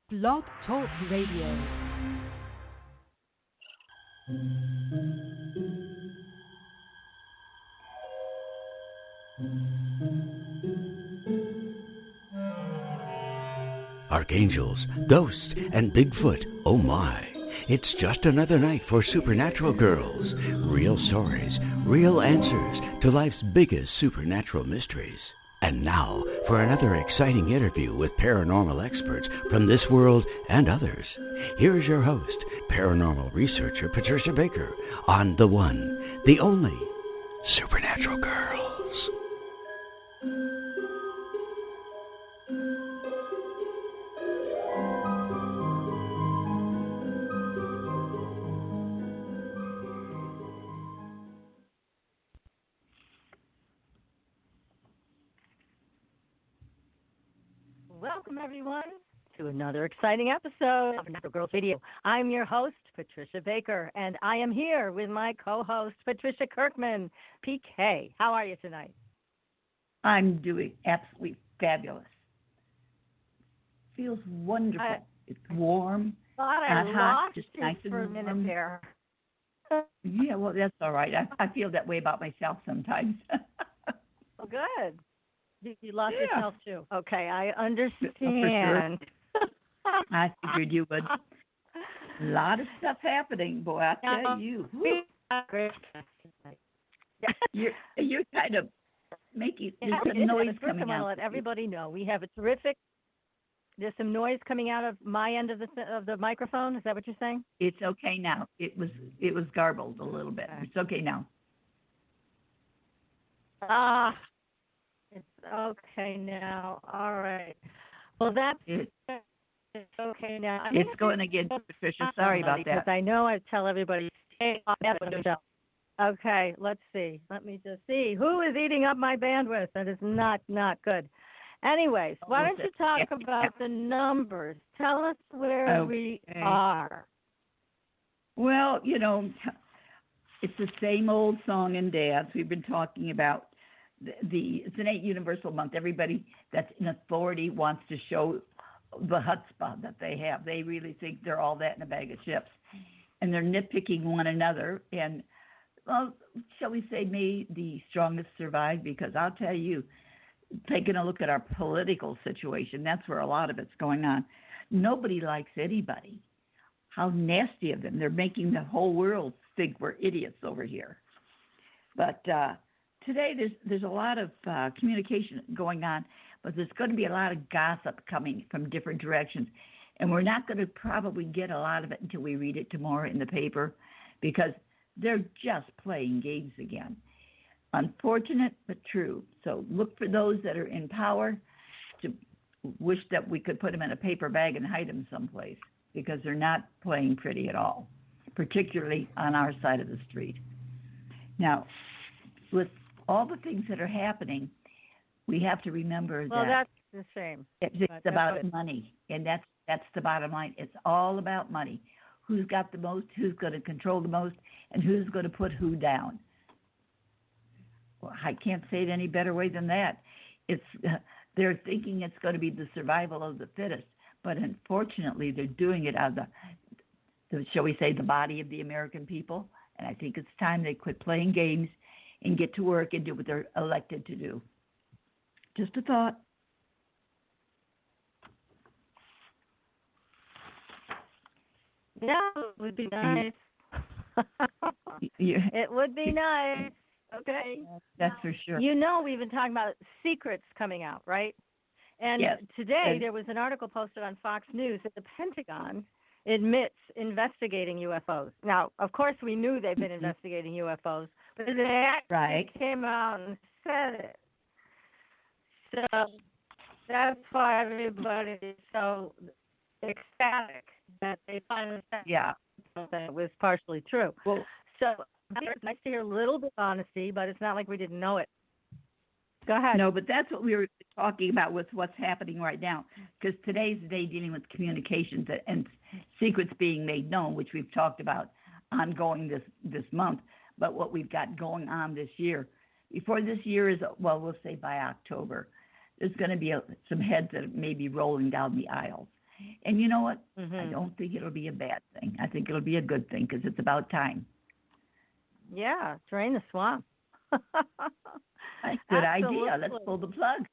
Blog Talk Radio. Archangels, ghosts, and Bigfoot, oh my. It's just another night for Supernatural Girls. Real stories, real answers to life's biggest supernatural mysteries. And now for another exciting interview with paranormal experts from this world and others. Here's your host, paranormal researcher Patricia Baker, on the one, the only Supernatural Girls. Welcome, everyone, to another exciting episode of Natural Girls Radio. I'm your host, Patricia Baker, and I am here with my co-host, Patricia Kirkman. PK, how are you tonight? I'm doing absolutely fabulous. Feels wonderful. It's warm, not hot, just nice and for a minute there. Yeah, well, that's all right. I feel that way about myself sometimes. Well, good. You lost Yeah. yourself, too. Okay, I understand. For sure. I figured you would. A lot of stuff happening, boy, I tell you. You're kind of making there's some noise coming out. I want to let everybody know we have a terrific. There's some noise coming out of my end of the microphone. Is that what you're saying? It's okay now. It was garbled a little bit. It's okay now. It's okay now. All right. Well, it's okay now. It's going again, Patricia. Sorry about that. Because I know I tell everybody, stay off that window. Okay, let's see. Let me just see. Who is eating up my bandwidth? That is not good. Anyways, why don't you talk about the numbers? Tell us where we are. Well, it's the same old song and dance we've been talking about. It's an 8 universal month. Everybody that's in authority wants to show the chutzpah that they have. They really think they're all that in a bag of chips, and they're nitpicking one another. And well, shall we say, may the strongest survive? Because I'll tell you, taking a look at our political situation, that's where a lot of it's going on. Nobody likes anybody. How nasty of them! They're making the whole world think we're idiots over here. But today, there's a lot of communication going on, but there's going to be a lot of gossip coming from different directions. And we're not going to probably get a lot of it until we read it tomorrow in the paper, because they're just playing games again. Unfortunate, but true. So look for those that are in power to wish that we could put them in a paper bag and hide them someplace, because they're not playing pretty at all, particularly on our side of the street. Now, with all the things that are happening, we have to remember that that's the same. It's about money, and that's the bottom line. It's all about money. Who's got the most, who's going to control the most, and who's going to put who down. Well, I can't say it any better way than that. They're thinking it's going to be the survival of the fittest, but unfortunately they're doing it out of the shall we say, the body of the American people, and I think it's time they quit playing games and get to work and do what they're elected to do. Just a thought. Yeah, it would be nice. It would be nice. Okay. That's for sure. We've been talking about secrets coming out, right? And today there was an article posted on Fox News that the Pentagon admits investigating UFOs. Now, of course, we knew they've been investigating UFOs, but they actually came out and said it. So that's why everybody is so ecstatic that they finally said that it was partially true. Well, so it's nice to hear a little bit of honesty, but it's not like we didn't know it. Go ahead. No, but that's what we were talking about with what's happening right now, because today's the day dealing with communications and secrets being made known, which we've talked about ongoing this month. But what we've got going on this year, before this year is, well, we'll say by October, there's going to be some heads that may be rolling down the aisles. And you know what? Mm-hmm. I don't think it'll be a bad thing. I think it'll be a good thing because it's about time. Yeah, drain the swamp. Good idea. Let's pull the plug.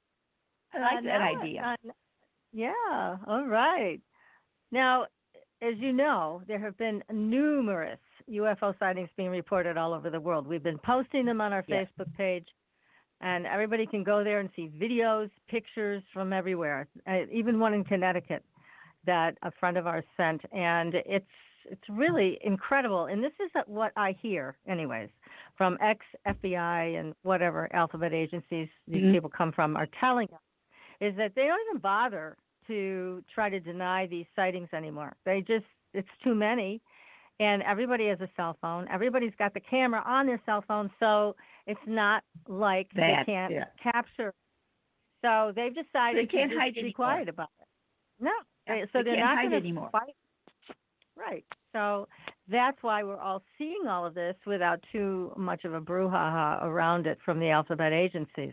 I like that idea. Yeah, all right. Now, as you know, there have been numerous UFO sightings being reported all over the world. We've been posting them on our Facebook page, and everybody can go there and see videos, pictures from everywhere, even one in Connecticut that a friend of ours sent, and it's really incredible. And this is what I hear, anyways, from ex-FBI and whatever alphabet agencies these people come from are telling us, is that they don't even bother to try to deny these sightings anymore. It's too many, and everybody has a cell phone. Everybody's got the camera on their cell phone, so it's not like they can't capture. So they've decided they can't hide to be quiet about it. No, so they're not going to anymore. Fight. Right. So that's why we're all seeing all of this without too much of a brouhaha around it from the alphabet agencies.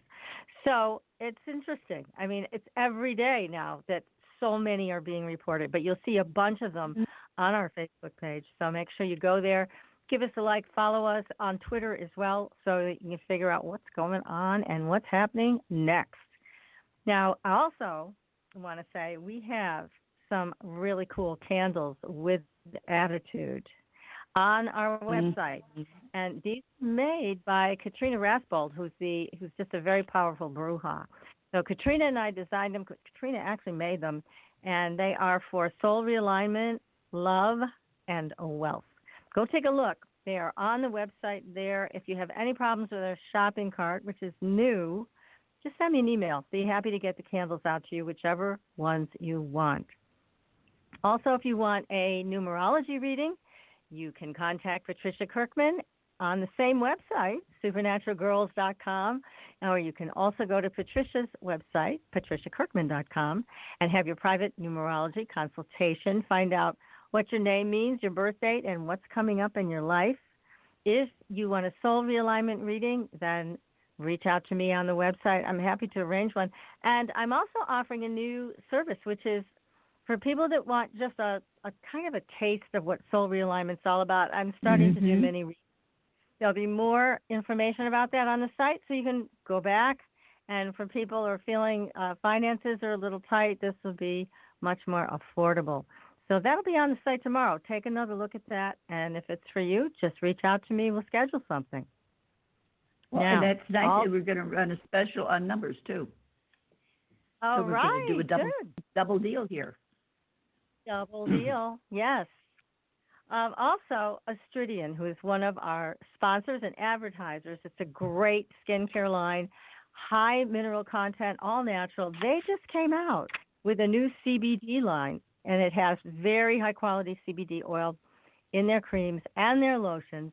So it's interesting. I mean, it's every day now that so many are being reported, but you'll see a bunch of them on our Facebook page. So make sure you go there, give us a like, follow us on Twitter as well, so that you can figure out what's going on and what's happening next. Now, I also want to say we have some really cool candles with attitude on our website, and these are made by Katrina Rasbold, who's just a very powerful bruja. So Katrina and I designed them. Katrina actually made them, and they are for soul realignment, love, and wealth. Go take a look. They are on the website there. If you have any problems with our shopping cart, which is new, just send me an email. Be happy to get the candles out to you, whichever ones you want. Also, if you want a numerology reading, you can contact Patricia Kirkman on the same website, supernaturalgirls.com, or you can also go to Patricia's website, patriciakirkman.com, and have your private numerology consultation. Find out what your name means, your birth date, and what's coming up in your life. If you want a soul realignment reading, then reach out to me on the website. I'm happy to arrange one. And I'm also offering a new service, which is for people that want just a kind of a taste of what soul realignment's all about. I'm starting to do mini readings. There'll be more information about that on the site, so you can go back. And for people who are feeling finances are a little tight, this will be much more affordable. So that'll be on the site tomorrow. Take another look at that, and if it's for you, just reach out to me. We'll schedule something. Well, and that's nice that we're going to run a special on numbers, too. Oh, so we're going to do a double deal here. Double deal, yes. Also, Astridian, who is one of our sponsors and advertisers. It's a great skincare line, high mineral content, all natural. They just came out with a new CBD line, and it has very high-quality CBD oil in their creams and their lotions.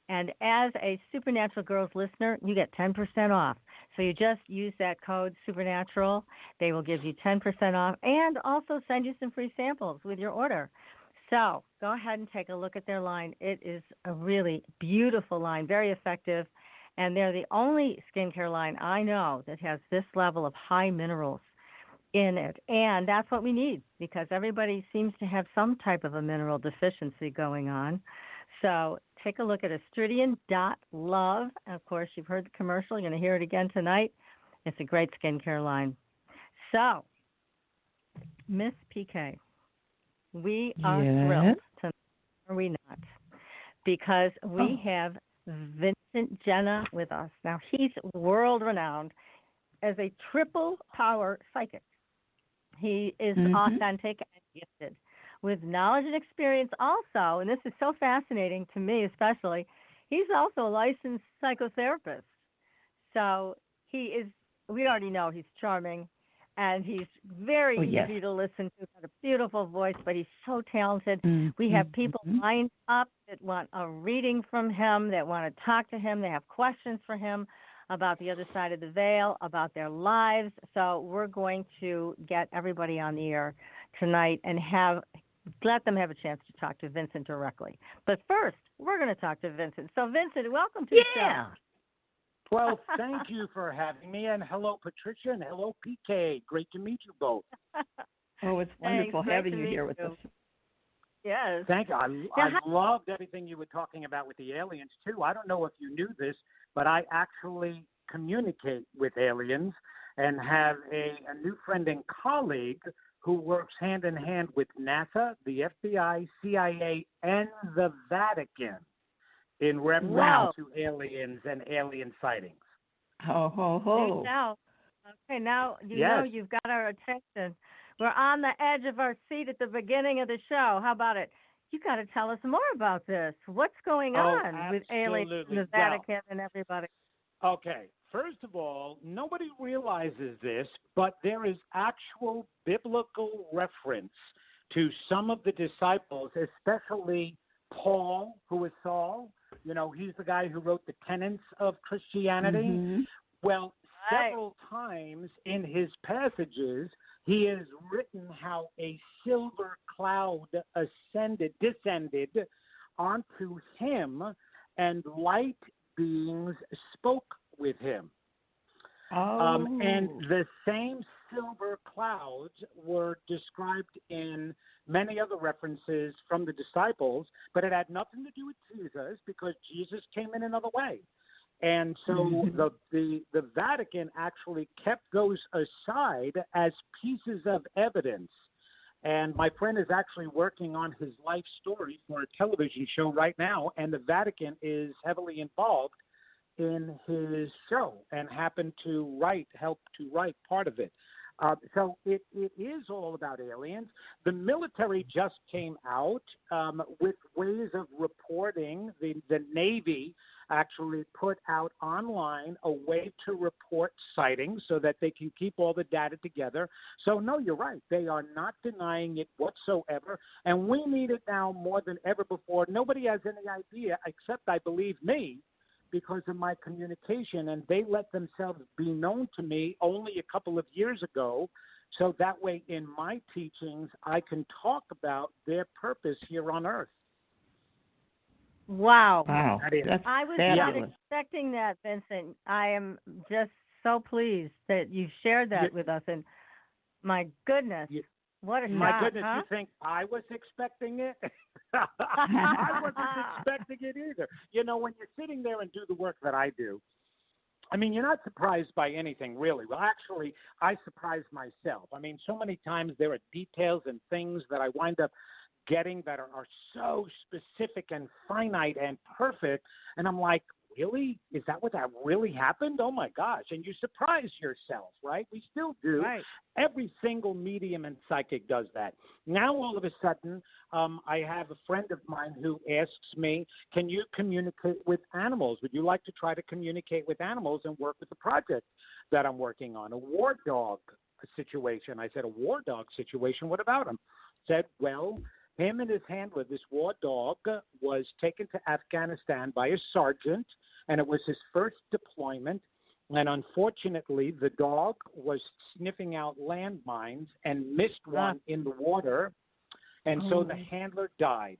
And as a Supernatural Girls listener, you get 10% off. So you just use that code Supernatural. They will give you 10% off and also send you some free samples with your order. So go ahead and take a look at their line. It is a really beautiful line, very effective. And they're the only skincare line I know that has this level of high minerals in it. And that's what we need because everybody seems to have some type of a mineral deficiency going on. So take a look at astridian.love. And, of course, you've heard the commercial. You're going to hear it again tonight. It's a great skincare line. So, Miss PK, we are thrilled tonight, are we not? Because we have Vincent Genna with us. Now, he's world-renowned as a triple power psychic. He is authentic and gifted, with knowledge and experience also, and this is so fascinating to me especially, he's also a licensed psychotherapist. So he is, we already know he's charming, and he's very easy to listen to, got a beautiful voice, but he's so talented. We have people lined up that want a reading from him, that want to talk to him, they have questions for him about the other side of the veil, about their lives. So we're going to get everybody on the air tonight and let them have a chance to talk to Vincent directly. But first, we're going to talk to Vincent. So, Vincent, welcome to the show. Well, thank you for having me, and hello, Patricia, and hello, PK. Great to meet you both. Oh, it's wonderful having you here with us. Yes. Thank you. I loved everything you were talking about with the aliens, too. I don't know if you knew this, but I actually communicate with aliens and have a new friend and colleague who works hand in hand with NASA, the FBI, CIA, and the Vatican in reference to aliens and alien sightings. Ho, ho, ho. Okay, now you know you've got our attention. We're on the edge of our seat at the beginning of the show. How about it? You got to tell us more about this. What's going on with aliens, the Vatican, and everybody? Okay. First of all, nobody realizes this, but there is actual biblical reference to some of the disciples, especially Paul, who is Saul. You know, he's the guy who wrote the tenets of Christianity. Mm-hmm. Well, several times in his passages, he has written how a silver cloud descended onto him, and light beings spoke with him. And the same silver clouds were described in many other references from the disciples, but it had nothing to do with Jesus because Jesus came in another way. And so the Vatican actually kept those aside as pieces of evidence. And my friend is actually working on his life story for a television show right now, and the Vatican is heavily involved in his show and happened to help to write part of it. So it is all about aliens. The military just came out with ways of reporting. The Navy actually put out online a way to report sightings so that they can keep all the data together. So, no, you're right. They are not denying it whatsoever. And we need it now more than ever before. Nobody has any idea except, I believe, me, because of my communication, and they let themselves be known to me only a couple of years ago, so that way in my teachings I can talk about their purpose here on Earth. Wow. I was not expecting that, Vincent. I am just so pleased that you shared that with us, and my goodness, what a my shock, goodness, huh? You think I was expecting it? I wasn't expecting it either. You know, when you're sitting there and do the work that I do, I mean, you're not surprised by anything, really. Well, actually, I surprise myself. I mean, so many times there are details and things that I wind up getting that are so specific and finite and perfect, and I'm like, really? Is that what that really happened? Oh, my gosh. And you surprise yourself, right? We still do. Right. Every single medium and psychic does that. Now, all of a sudden, I have a friend of mine who asks me, can you communicate with animals? Would you like to try to communicate with animals and work with the project that I'm working on, a war dog situation? I said, a war dog situation? What about him? Said, well, him and his handler, this war dog, was taken to Afghanistan by a sergeant, and it was his first deployment. And unfortunately, the dog was sniffing out landmines and missed one in the water, and so the handler died.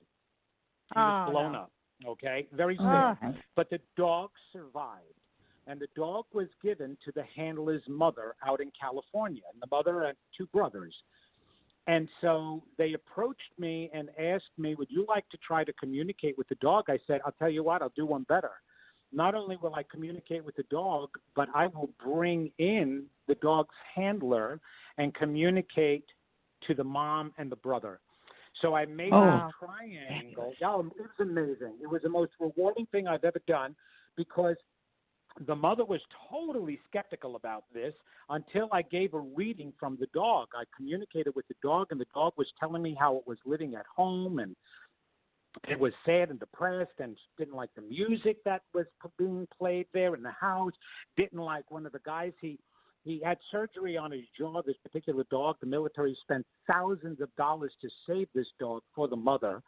He was blown up, okay? Very sad. But the dog survived, and the dog was given to the handler's mother out in California, and the mother and two brothers. And so they approached me and asked me, would you like to try to communicate with the dog? I said, I'll tell you what, I'll do one better. Not only will I communicate with the dog, but I will bring in the dog's handler and communicate to the mom and the brother. So I made a triangle. Oh, it was amazing. It was the most rewarding thing I've ever done because the mother was totally skeptical about this until I gave a reading from the dog. I communicated with the dog, and the dog was telling me how it was living at home, and it was sad and depressed and didn't like the music that was being played there in the house, didn't like one of the guys. He had surgery on his jaw, this particular dog. The military spent thousands of dollars to save this dog for the mother,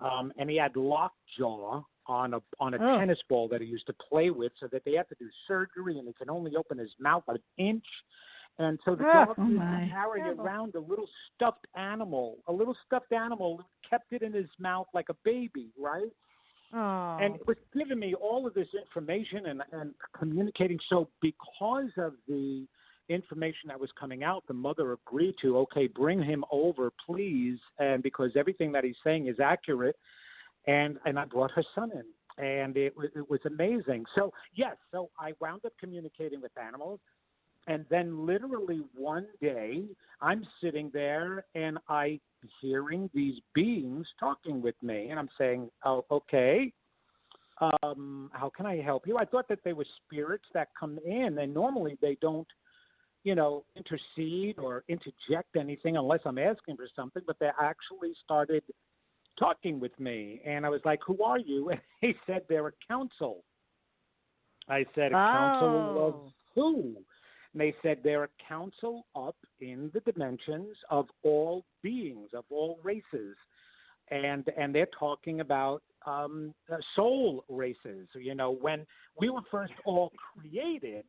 and he had lockjaw on a tennis ball that he used to play with, so that they had to do surgery, and he can only open his mouth an inch. And so the dog used to carry around a little stuffed animal, kept it in his mouth like a baby, right? And it was giving me all of this information and communicating. So because of the information that was coming out, the mother agreed to, okay, bring him over, please, and because everything that he's saying is accurate. And I brought her son in, and it was amazing. So, yes, so I wound up communicating with animals. And then literally one day, I'm sitting there and I hearing these beings talking with me. And I'm saying, oh, okay, how can I help you? I thought that they were spirits that come in. And normally they don't, intercede or interject anything unless I'm asking for something. But they actually started talking with me. And I was like, who are you? And he said, they're a council. I said, a council of who? And they said they're a council up in the dimensions of all beings, of all races. And they're talking about soul races. When we were first all created,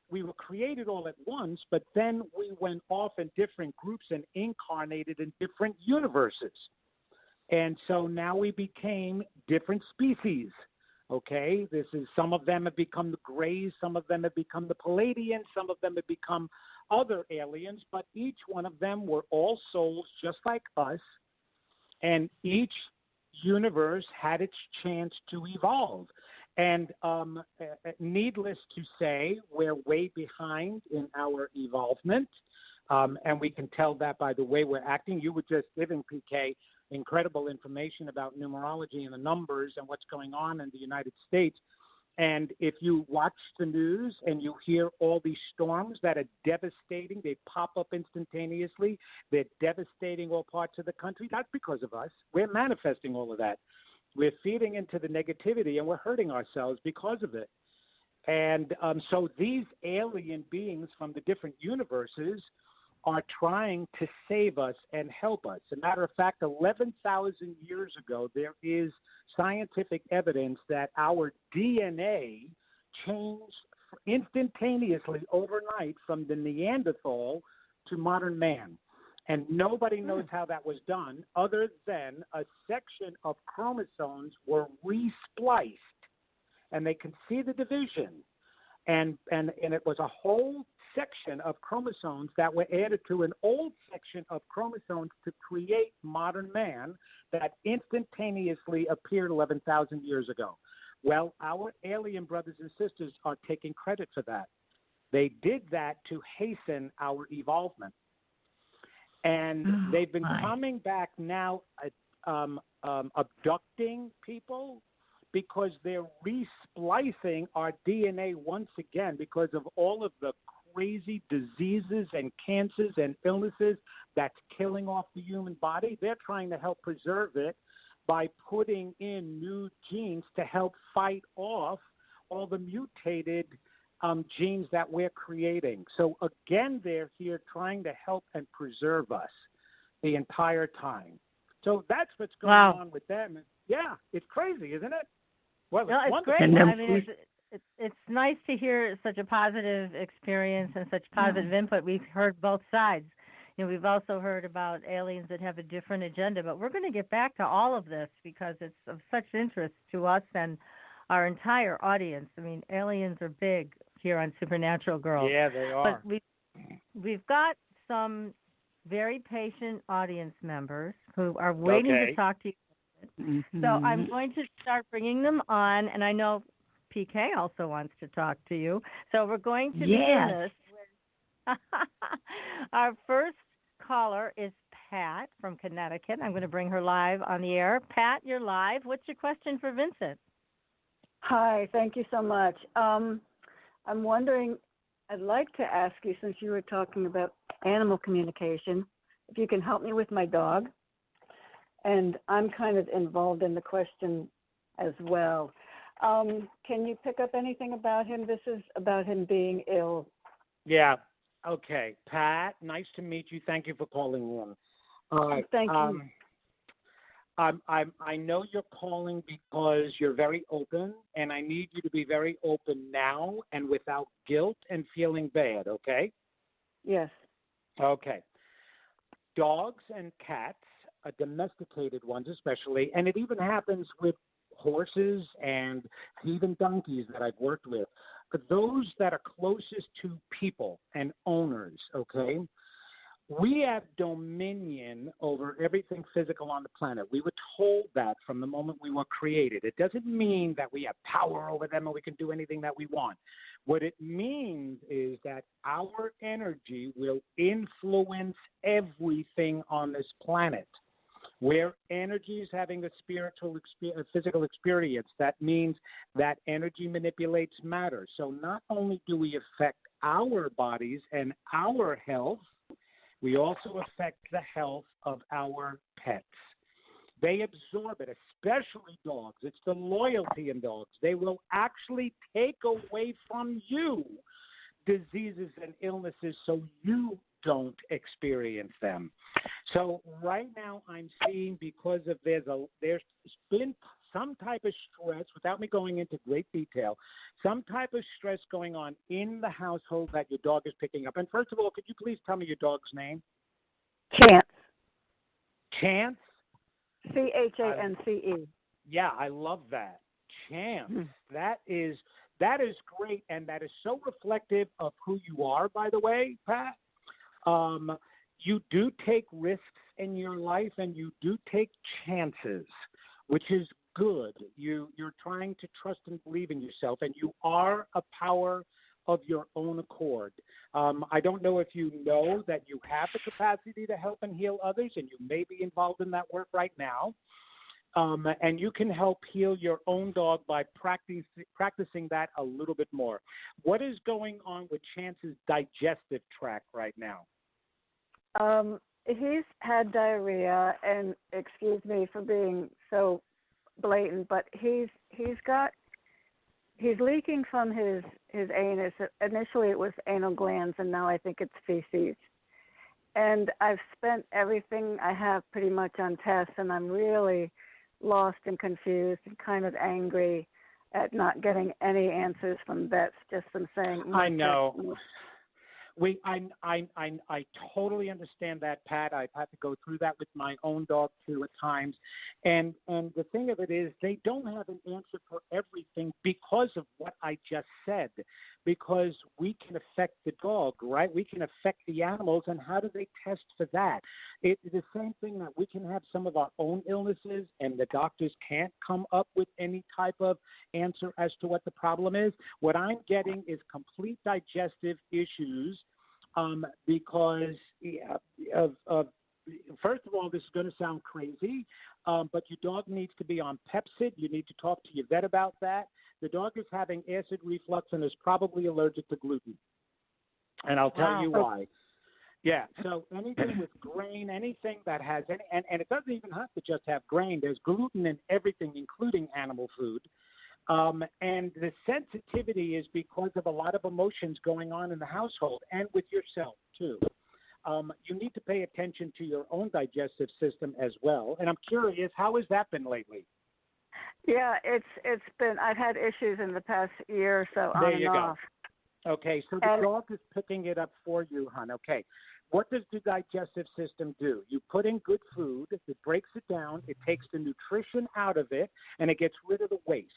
we were created all at once, but then we went off in different groups and incarnated in different universes. And so now we became different species. Okay, some of them have become the Greys, some of them have become the Palladians, some of them have become other aliens, but each one of them were all souls just like us, and each universe had its chance to evolve. And needless to say, we're way behind in our evolvement, and we can tell that by the way we're acting. You were just giving, PK, incredible information about numerology and the numbers and what's going on in the United States. And if you watch the news and you hear all these storms that are devastating, they pop up instantaneously, they're devastating all parts of the country, that's because of us. We're manifesting all of that. We're feeding into the negativity and we're hurting ourselves because of it. And so these alien beings from the different universes are trying to save us and help us. As a matter of fact, 11,000 years ago, there is scientific evidence that our DNA changed instantaneously overnight from the Neanderthal to modern man. And nobody knows how that was done other than a section of chromosomes were respliced. And they can see the division. And it was a whole section of chromosomes that were added to an old section of chromosomes to create modern man that instantaneously appeared 11,000 years ago. Well, our alien brothers and sisters are taking credit for that. They did that to hasten our evolvement. And they've been coming back now abducting people because they're resplicing our DNA once again because of all of the crazy diseases and cancers and illnesses that's killing off the human body. They're trying to help preserve it by putting in new genes to help fight off all the mutated genes that we're creating. So again, they're here trying to help and preserve us the entire time. So that's what's going on with them. Yeah, it's crazy, isn't it? Well, no, it's great. I mean, it's nice to hear such a positive experience and such positive input. We've heard both sides. We've also heard about aliens that have a different agenda, but we're going to get back to all of this because it's of such interest to us and our entire audience. I mean, aliens are big here on Supernatural Girls. Yeah, they are. But we've got some very patient audience members who are waiting to talk to you. Mm-hmm. So I'm going to start bringing them on, and I know PK also wants to talk to you. So we're going to begin this with our first caller is Pat from Connecticut. I'm going to bring her live on the air. Pat, you're live. What's your question for Vincent? Hi, thank you so much. I'm wondering, I'd like to ask you, since you were talking about animal communication, if you can help me with my dog. And I'm kind of involved in the question as well. Can you pick up anything about him? This is about him being ill. Yeah. Okay. Pat, nice to meet you. Thank you for calling in. Thank you. I know you're calling because you're very open, and I need you to be very open now and without guilt and feeling bad, okay? Yes. Okay. Dogs and cats, domesticated ones especially, and it even happens with horses and even donkeys that I've worked with. those that are closest to people and owners, okay, we have dominion over everything physical on the planet. We were told that from the moment we were created. It doesn't mean that we have power over them or we can do anything that we want. What it means is that our energy will influence everything on this planet. Where energy is having a physical experience, that means that energy manipulates matter. So not only do we affect our bodies and our health, we also affect the health of our pets. They absorb it, especially dogs. It's the loyalty in dogs. They will actually take away from you diseases and illnesses so you don't experience them. So right now I'm seeing, because of there's been some type of stress, without me going into great detail, some type of stress going on in the household that your dog is picking up. And first of all, could you please tell me your dog's name? Chance. Chance? Chance. Yeah, I love that. Chance. That is great, and that is so reflective of who you are, by the way, Pat. You do take risks in your life, and you do take chances, which is good. You're trying to trust and believe in yourself, and you are a power of your own accord. I don't know if you know that you have the capacity to help and heal others, and you may be involved in that work right now. And you can help heal your own dog by practicing that a little bit more. What is going on with Chance's digestive tract right now? He's had diarrhea, and excuse me for being so blatant, but he's leaking from his anus. Initially it was anal glands, and now I think it's feces. And I've spent everything I have pretty much on tests, and I'm really lost and confused and kind of angry at not getting any answers from vets, just them saying. I know. I totally understand that, Pat. I've had to go through that with my own dog too at times. And the thing of it is, they don't have an answer for everything because of what I just said. Because we can affect the dog, right? We can affect the animals, and how do they test for that? It's the same thing that we can have some of our own illnesses, and the doctors can't come up with any type of answer as to what the problem is. What I'm getting is complete digestive issues because of first of all, this is going to sound crazy, but your dog needs to be on Pepcid. You need to talk to your vet about that. The dog is having acid reflux and is probably allergic to gluten. And I'll tell you why. Yeah, so anything with grain, anything that has any, and it doesn't even have to just have grain. There's gluten in everything, including animal food. And the sensitivity is because of a lot of emotions going on in the household and with yourself, too. You need to pay attention to your own digestive system as well. And I'm curious, how has that been lately? Yeah, it's been. I've had issues in the past year or so on and off. Okay, so the dog is picking it up for you, hon. Okay, what does the digestive system do? You put in good food, it breaks it down, it takes the nutrition out of it, and it gets rid of the waste.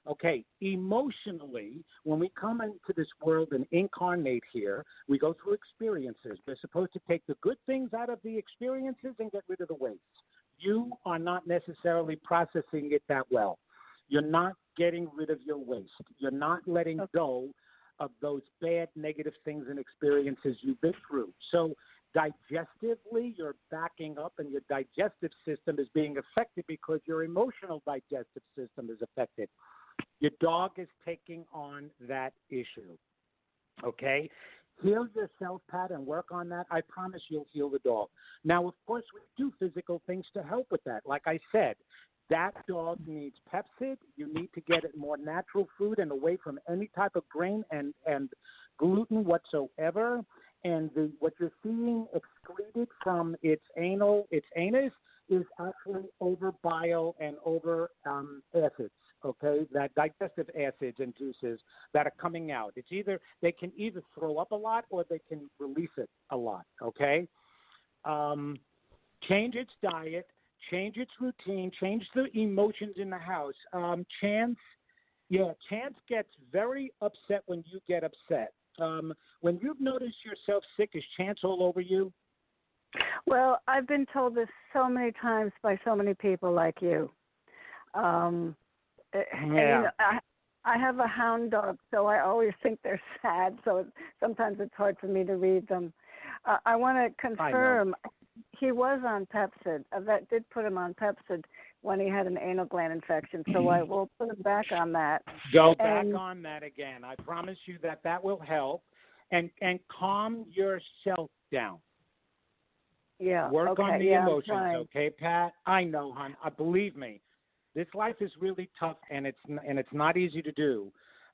Okay, emotionally, when we come into this world and incarnate here, we go through experiences. We're supposed to take the good things out of the experiences and get rid of the waste. You are not necessarily processing it that well. You're not getting rid of your waste. You're not letting go of those bad, negative things and experiences you've been through. So digestively, you're backing up, and your digestive system is being affected because your emotional digestive system is affected. Your dog is taking on that issue, okay? Heal yourself, Pat, and work on that. I promise you'll heal the dog. Now, of course, we do physical things to help with that. Like I said, that dog needs Pepcid. You need to get it more natural food and away from any type of grain and gluten whatsoever. And what you're seeing excreted from its anus is actually over bile and over acids. Okay, that digestive acids and juices that are coming out. It's either they can either throw up a lot or they can release it a lot. Okay, change its diet, change its routine, change the emotions in the house. Chance Yeah, Chance gets very upset when you get upset. When you've noticed yourself sick, is Chance all over you? Well, I've been told this so many times by so many people like you. And, I have a hound dog, so I always think they're sad. So sometimes it's hard for me to read them. I want to confirm he was on Pepcid. A vet did put him on Pepcid when he had an anal gland infection. So I will put him back on that. Go back on that again. I promise you that will help. And calm yourself down. Yeah. Work on the emotions, I'm okay, Pat? I know, hon. Believe me. This life is really tough, and it's not easy to do.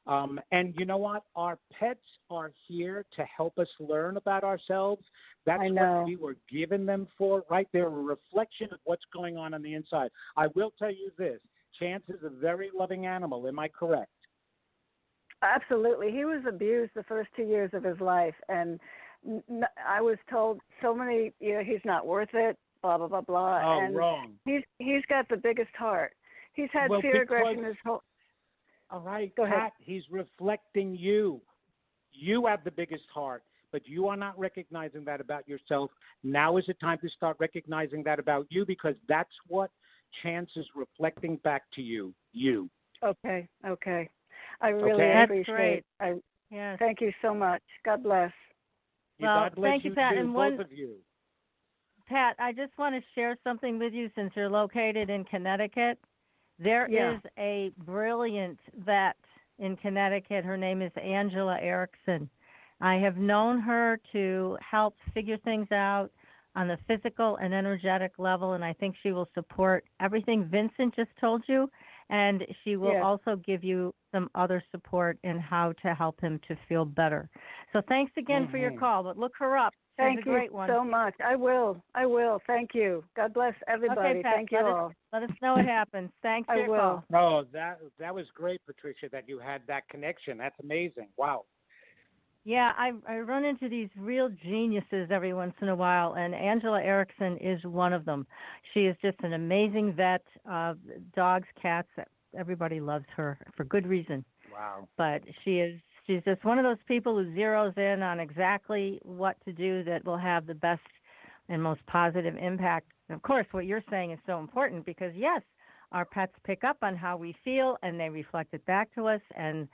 And you know what? Our pets are here to help us learn about ourselves. That's what we were given them for, right? They're a reflection of what's going on the inside. I will tell you this. Chance is a very loving animal. Am I correct? Absolutely. He was abused the first 2 years of his life, and I was told so many, he's not worth it, blah, blah, blah, blah. Oh, and wrong. He's got the biggest heart. He's had fear aggression his whole. All right, Go ahead. Pat, he's reflecting you. You have the biggest heart, but you are not recognizing that about yourself. Now is the time to start recognizing that about you, because that's what Chance is reflecting back to you. You. Okay. I really appreciate it. Thank you so much. God bless. God bless thank you, Pat. Too, and both of you. Pat, I just want to share something with you since you're located in Connecticut. There is a brilliant vet in Connecticut. Her name is Angela Erickson. I have known her to help figure things out on the physical and energetic level, and I think she will support everything Vincent just told you, and she will also give you some other support in how to help him to feel better. So thanks again for your call, but look her up. Thank you great one. so much. I will. Thank you. God bless everybody. Okay, Pat, thank you all. Let us know what happens. Thanks for your call. Oh, that was great, Patricia, that you had that connection. That's amazing. Wow. Yeah, I run into these real geniuses every once in a while, and Angela Erickson is one of them. She is just an amazing vet of dogs, cats. Everybody loves her for good reason. Wow. But she's just one of those people who zeroes in on exactly what to do that will have the best and most positive impact. And of course, what you're saying is so important because, yes, our pets pick up on how we feel, and they reflect it back to us, and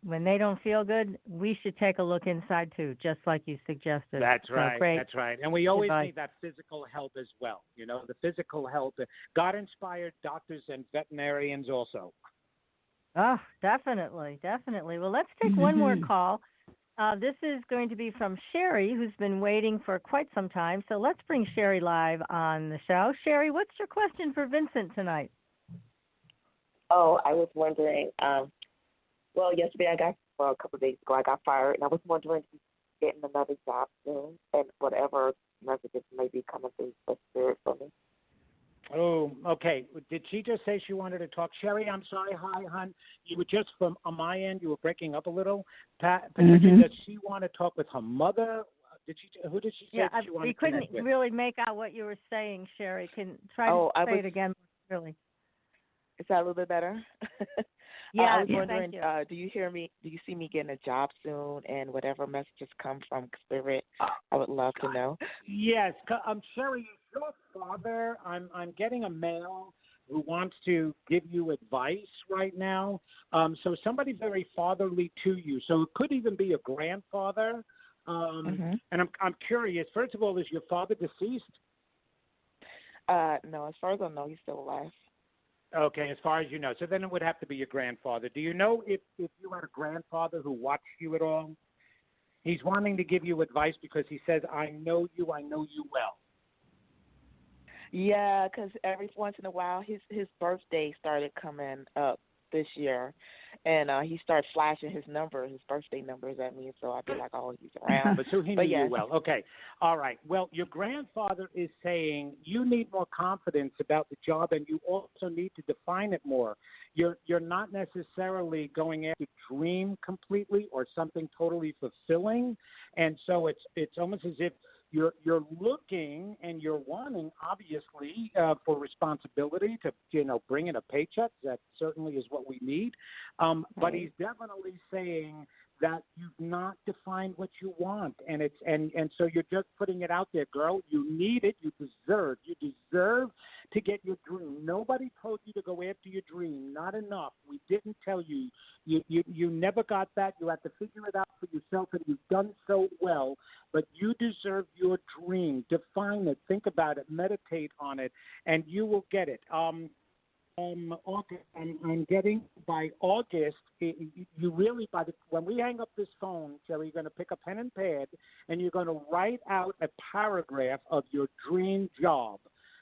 when they don't feel good, we should take a look inside too, just like you suggested. That's right. Great. That's right. And we always need that physical help as well. The physical help. God-inspired doctors and veterinarians also. Oh, definitely. Well, let's take one more call. This is going to be from Sherry, who's been waiting for quite some time. So let's bring Sherry live on the show. Sherry, what's your question for Vincent tonight? Oh, I was wondering. Well, yesterday a couple of days ago, I got fired, and I was wondering if you're getting another job soon, and whatever messages may be coming through the spirit for me. Oh, okay. Did she just say she wanted to talk? Sherry, I'm sorry. Hi, hon. You were just on my end, you were breaking up a little. Patricia, does she want to talk with her mother? Who did she say she wanted to we couldn't really make out what you were saying, Sherry. Can try to say it again, really. Is that a little bit better? Yeah, I was wondering, thank you. Do you hear me? Do you see me getting a job soon? And whatever messages come from Spirit, I would love to know. Yes, Sherry, is your father? I'm getting a mail who wants to give you advice right now. So somebody very fatherly to you. So it could even be a grandfather. And I'm curious. First of all, is your father deceased? No, as far as I know, he's still alive. Okay, as far as you know. So then it would have to be your grandfather. Do you know if you had a grandfather who watched you at all? He's wanting to give you advice because he says, I know you well. Yeah, because every once in a while, his birthday started coming up this year, and he started flashing his birthday numbers at me, so I'd be like, oh, he's around. But so he knew you well. Okay. All right. Well, your grandfather is saying you need more confidence about the job, and you also need to define it more. You're not necessarily going after dream completely or something totally fulfilling, and so it's almost as if you're looking and you're wanting, obviously, for responsibility to, bring in a paycheck. That certainly is what we need. But he's definitely saying that you've not defined what you want, and so you're just putting it out there, girl. You need it. You deserve to get your dream. Nobody told you to go after your dream. Not enough. We didn't tell you. You never got that. You had to figure it out for yourself, and you've done so well. But you deserve your dream. Define it. Think about it. Meditate on it, and you will get it. August, I'm getting by August. You really, when we hang up this phone, Jerry, you're going to pick a pen and pad, and you're going to write out a paragraph of your dream job.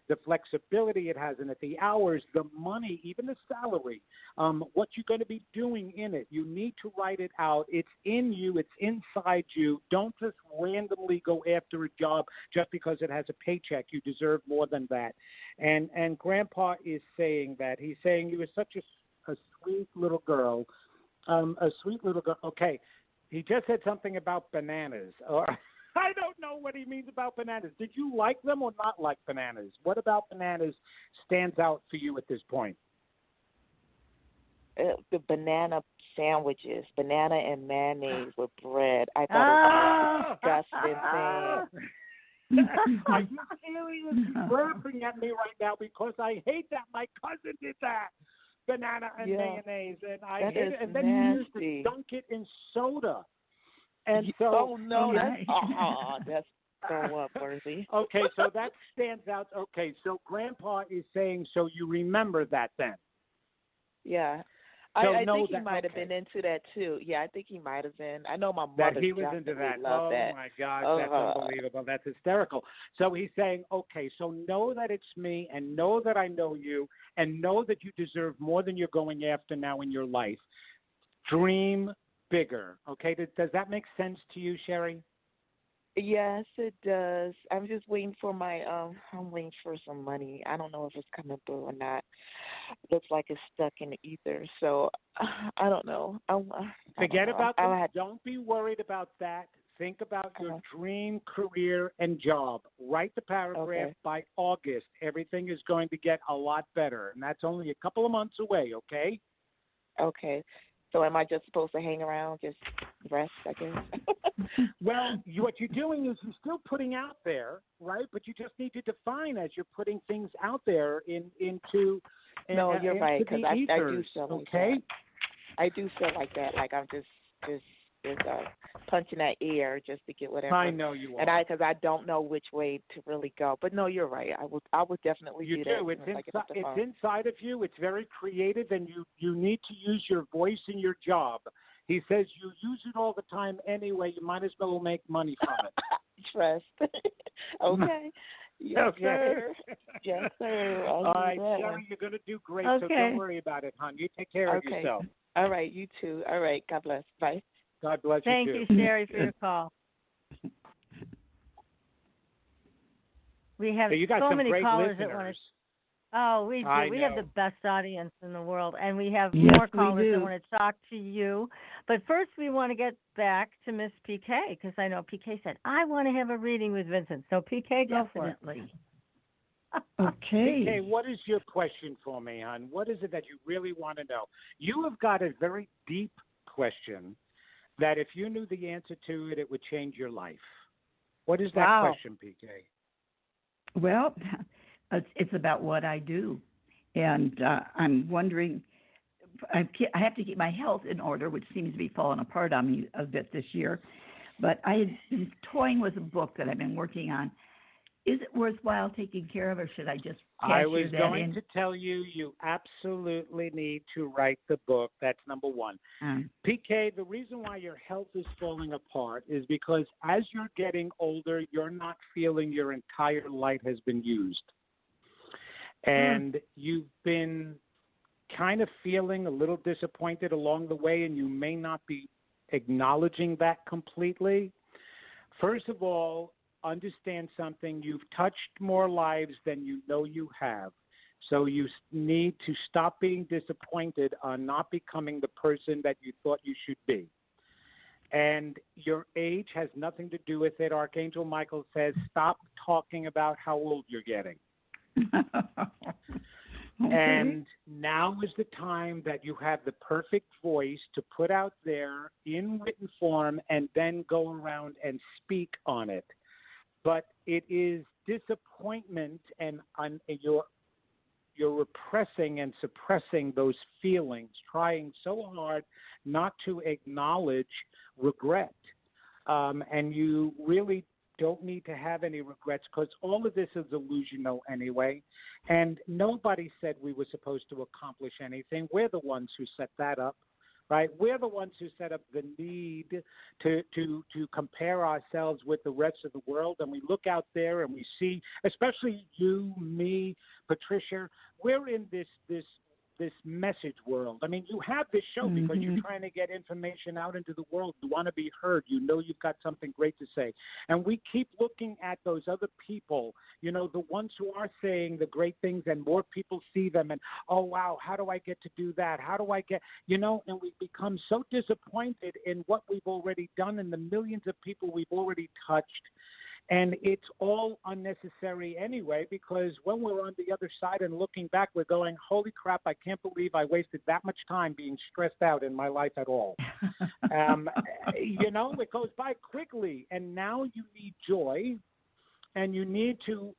The flexibility it has in it, the hours, the money, even the salary, what you're going to be doing in it. You need to write it out. It's in you. It's inside you. Don't just randomly go after a job just because it has a paycheck. You deserve more than that. And Grandpa is saying that. He's saying you were such a sweet little girl, a sweet little girl. Okay, he just said something about bananas. Or I don't know what he means about bananas. Did you like them or not like bananas? What about bananas stands out for you at this point? The banana sandwiches, banana and mayonnaise with bread. I thought it was a disgusting thing. Are you seriously laughing at me right now because I hate that my cousin did that? Banana and mayonnaise, and I hate it. And then you used to dunk it in soda. And so, that's so worthy. Okay, so that stands out. Okay, so Grandpa is saying, so you remember that then? Yeah. So I think he might have been into that too. Yeah, I think he might have been. I know my mother. That he was into that. Oh my God, that's unbelievable. That's hysterical. So he's saying, okay, so know that it's me, and know that I know you, and know that you deserve more than you're going after now in your life. Dream bigger. Okay, does that make sense to you, Sherry? Yes, it does. I'm just waiting for I'm waiting for some money. I don't know if it's coming through or not. It looks like it's stuck in the ether. So I don't know. Forget about that. Don't be worried about that. Think about your dream career and job. Write the paragraph by August. Everything is going to get a lot better, and that's only a couple of months away. Okay. Okay. So am I just supposed to hang around, just rest, I guess? Well, what you're doing is you're still putting out there, right? But you just need to define as you're putting things out there into. No, you're right, because I do feel like that. I do feel like that. Like I'm just punching that air just to get whatever. I know you are. And because I don't know which way to really go. But no, you're right. I would definitely do that. It's inside of you. It's very creative, and you need to use your voice in your job. He says you use it all the time anyway. You might as well make money from it. Trust. Okay. Yes, sir. Yes, sir. All right, Sherry, you're going to do great, so don't worry about it, hon. You take care of yourself. All right, you too. All right, God bless. Bye. God bless you, too. Thank you, Sherry, for your call. We have so many callers that want to. Oh, we do. We have the best audience in the world, and we have more callers that want to talk to you. But first, we want to get back to Miss PK, because I know PK said, I want to have a reading with Vincent. So, PK, go for it. Okay. PK, what is your question for me, hon? What is it that you really want to know? You have got a very deep question that if you knew the answer to it, it would change your life. What is that question, PK? Well, it's about what I do. And I'm wondering, I have to keep my health in order, which seems to be falling apart on me a bit this year. But I had been toying with a book that I've been working on. Is it worthwhile taking care of, or should I just I was going to tell you, you absolutely need to write the book. That's number one. PK, the reason why your health is falling apart is because as you're getting older, you're not feeling your entire life has been used. And you've been kind of feeling a little disappointed along the way, and you may not be acknowledging that completely. First of all, understand something. You've touched more lives than you know you have. So you need to stop being disappointed on not becoming the person that you thought you should be. And your age has nothing to do with it. Archangel Michael says, stop talking about how old you're getting. Okay. And now is the time that you have the perfect voice to put out there in written form and then go around and speak on it. But it is disappointment, and you're repressing and suppressing those feelings, trying so hard not to acknowledge regret. And you really don't need to have any regrets, because all of this is illusional anyway. And nobody said we were supposed to accomplish anything. We're the ones who set that up, right? We're the ones who set up the need to compare ourselves with the rest of the world. And we look out there and we see, especially you, me, Patricia, we're in this message world. I mean, you have this show because you're trying to get information out into the world. You want to be heard. You know you've got something great to say. And we keep looking at those other people, you know, the ones who are saying the great things, and more people see them and, oh, wow, how do I get to do that? How do I get, you know, and we become so disappointed in what we've already done and the millions of people we've already touched. And it's all unnecessary anyway, because when we're on the other side and looking back, we're going, holy crap, I can't believe I wasted that much time being stressed out in my life at all. You know, it goes by quickly. And now you need joy, and you need to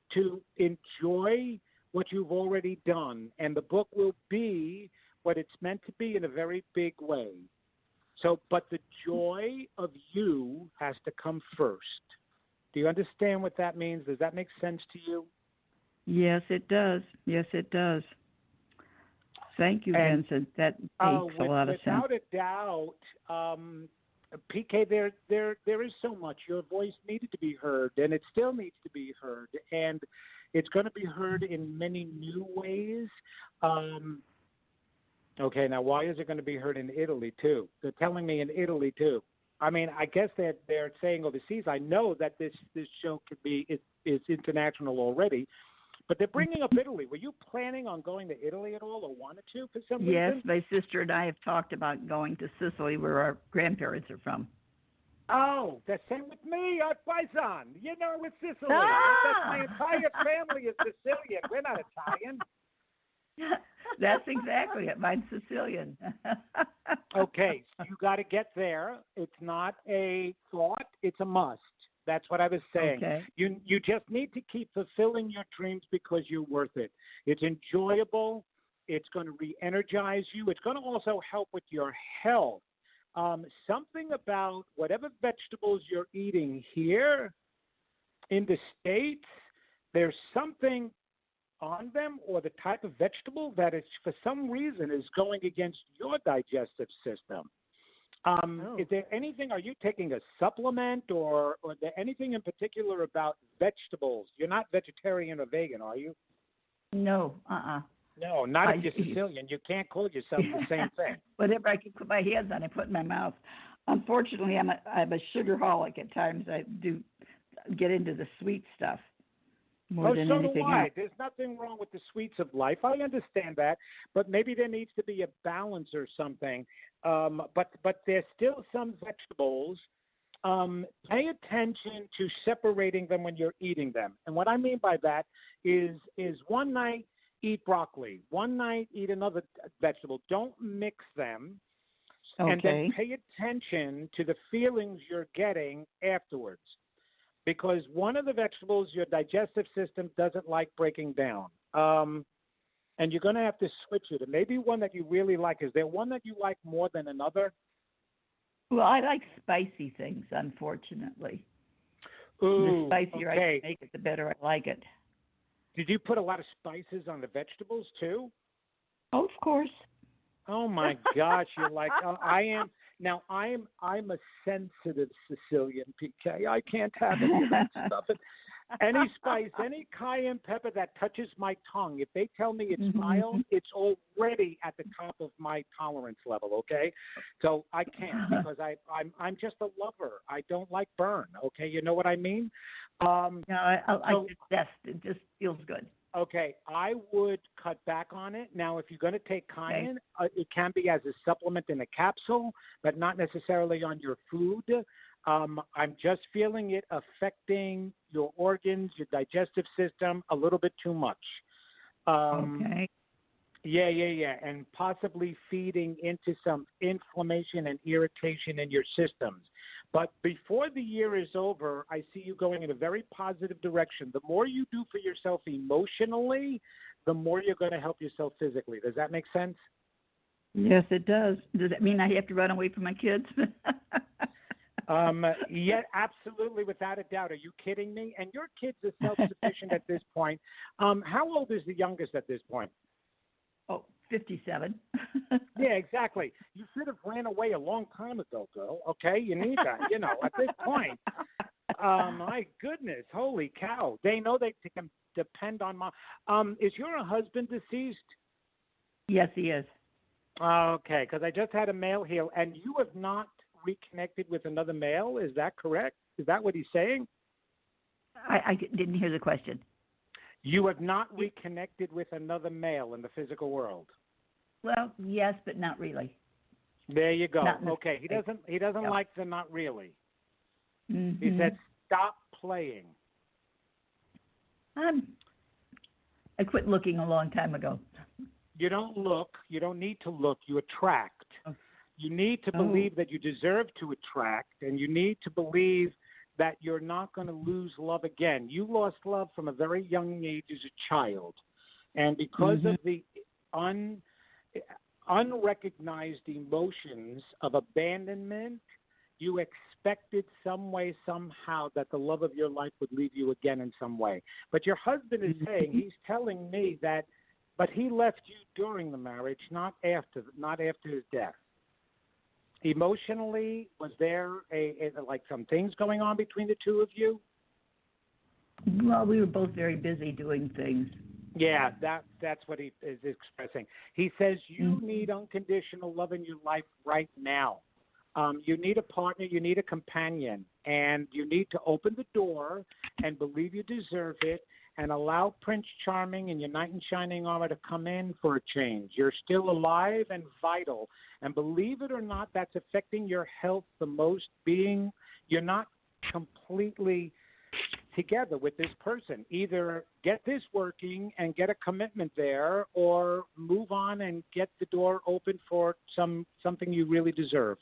enjoy what you've already done. And the book will be what it's meant to be in a very big way. So, but the joy of you has to come first. Do you understand what that means? Does that make sense to you? Yes, it does. Yes, it does. Thank you, Vincent. That makes a lot of sense. Without a doubt, PK, there is so much. Your voice needed to be heard, and it still needs to be heard. And it's going to be heard in many new ways. Okay, now why is it going to be heard in Italy, too? They're telling me in Italy, too. I mean, I guess that they're saying overseas. I know that this show could be is international already, but they're bringing up Italy. Were you planning on going to Italy at all, or wanted to for some reason? Yes, my sister and I have talked about going to Sicily, where our grandparents are from. Oh, the same with me, our Paisan. You know, with Sicily. Ah! My entire family is Sicilian. We're not Italian. That's exactly it. Mine's Sicilian. Okay, so you got to get there. It's not a thought; it's a must. That's what I was saying. Okay. You just need to keep fulfilling your dreams because you're worth it. It's enjoyable. It's going to re-energize you. It's going to also help with your health. Something about whatever vegetables you're eating here in the States, there's something on them, or the type of vegetable that is for some reason is going against your digestive system. Is there anything, are you taking a supplement, or there anything in particular about vegetables? You're not vegetarian or vegan, are you? No, No, not if you're Sicilian. You can't call yourself the same thing. Whatever I can put my hands on, I put in my mouth. Unfortunately, I'm a sugarholic at times. I do get into the sweet stuff. More than so anything do I. else. There's nothing wrong with the sweets of life. I understand that, but maybe there needs to be a balance or something. But there's still some vegetables. Pay attention to separating them when you're eating them. And what I mean by that is one night eat broccoli, one night eat another vegetable. Don't mix them. Okay. And then pay attention to the feelings you're getting afterwards. Because one of the vegetables your digestive system doesn't like breaking down. And you're going to have to switch it. And maybe one that you really like. Is there one that you like more than another? Well, I like spicy things, unfortunately. Ooh, the spicier okay. I make it, the better I like it. Did you put a lot of spices on the vegetables, too? Oh, of course. Oh, my gosh. You're like, I am. Now, I'm a sensitive Sicilian, PK. I can't have any of that stuff. Any spice, any cayenne pepper that touches my tongue, if they tell me it's mild, it's already at the top of my tolerance level, okay? So I can't, because I'm just a lover. I don't like burn, okay? You know what I mean? No, I like it best. It just feels good. Okay, I would cut back on it. Now, if you're going to take Cayenne, it can be as a supplement in a capsule, but not necessarily on your food. I'm just feeling it affecting your organs, your digestive system a little bit too much. Okay. Yeah, and possibly feeding into some inflammation and irritation in your systems. But before the year is over, I see you going in a very positive direction. The more you do for yourself emotionally, the more you're going to help yourself physically. Does that make sense? Yes, it does. Does that mean I have to run away from my kids? Yeah, absolutely, without a doubt. Are you kidding me? And your kids are self-sufficient at this point. How old is the youngest at this point? Oh, 57. Yeah, exactly. You should have ran away a long time ago, girl. Okay, you need that. At this point. My goodness, holy cow! They know they can depend on mom. Is your husband deceased? Yes, he is. Okay, because I just had a male here, and you have not reconnected with another male. Is that correct? Is that what he's saying? I didn't hear the question. You have not reconnected with another male in the physical world. Well, yes, but not really. There you go. Okay, he doesn't like the not really. Mm-hmm. He said, "Stop playing." I quit looking a long time ago. You don't look. You don't need to look. You attract. Oh. You need to believe that you deserve to attract, and you need to believe that you're not going to lose love again. You lost love from a very young age as a child, and because of the unrecognized emotions of abandonment, you expected some way, somehow, that the love of your life would leave you again in some way. But your husband is saying, he's telling me that, but he left you during the marriage, not after his death. Emotionally, was there like some things going on between the two of you? Well, we were both very busy doing things. Yeah, that's what he is expressing. He says you need unconditional love in your life right now. You need a partner, you need a companion, and you need to open the door and believe you deserve it and allow Prince Charming and your knight in shining armor to come in for a change. You're still alive and vital, and believe it or not, that's affecting your health the most, being you're not completely together with this person. Either get this working and get a commitment there, or move on and get the door open for something you really deserve.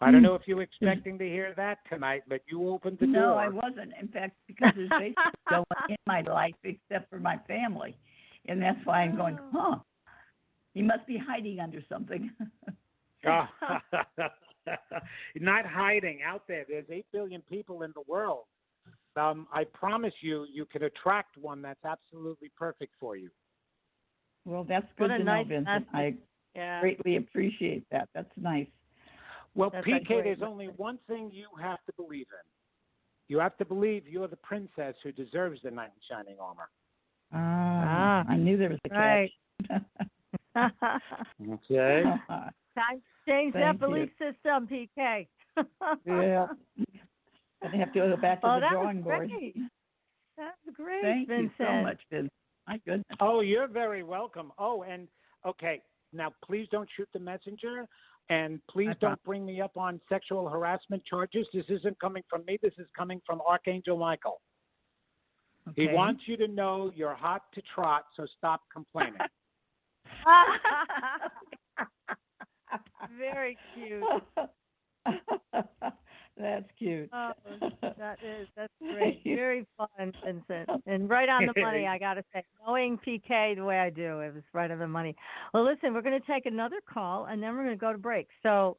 I don't know if you were expecting to hear that tonight, but you opened the door. No, I wasn't. In fact, because there's basically no one in my life except for my family. And that's why I'm going, he must be hiding under something. Not hiding out there. There's 8 billion people in the world. I promise you can attract one that's absolutely perfect for you. Well, that's good to know, Vincent. I greatly appreciate that. That's nice. Well, PK, there's only one thing you have to believe in. You have to believe you're the princess who deserves the knight in shining armor. I knew there was a catch. Okay. Time to change that belief system, PK. Yeah. I have to go back to the drawing board. That's great, Thank Vincent. you so much, Vincent. My goodness. Oh, you're very welcome. Oh, and okay, now please don't shoot the messenger. And please don't bring me up on sexual harassment charges. This isn't coming from me. This is coming from Archangel Michael. Okay. He wants you to know you're hot to trot, so stop complaining. Very cute. That's cute. Oh, that's great. Very fun, Vincent. And right on the money, I got to say. Knowing PK the way I do, it was right on the money. Well, listen, we're going to take another call, and then we're going to go to break. So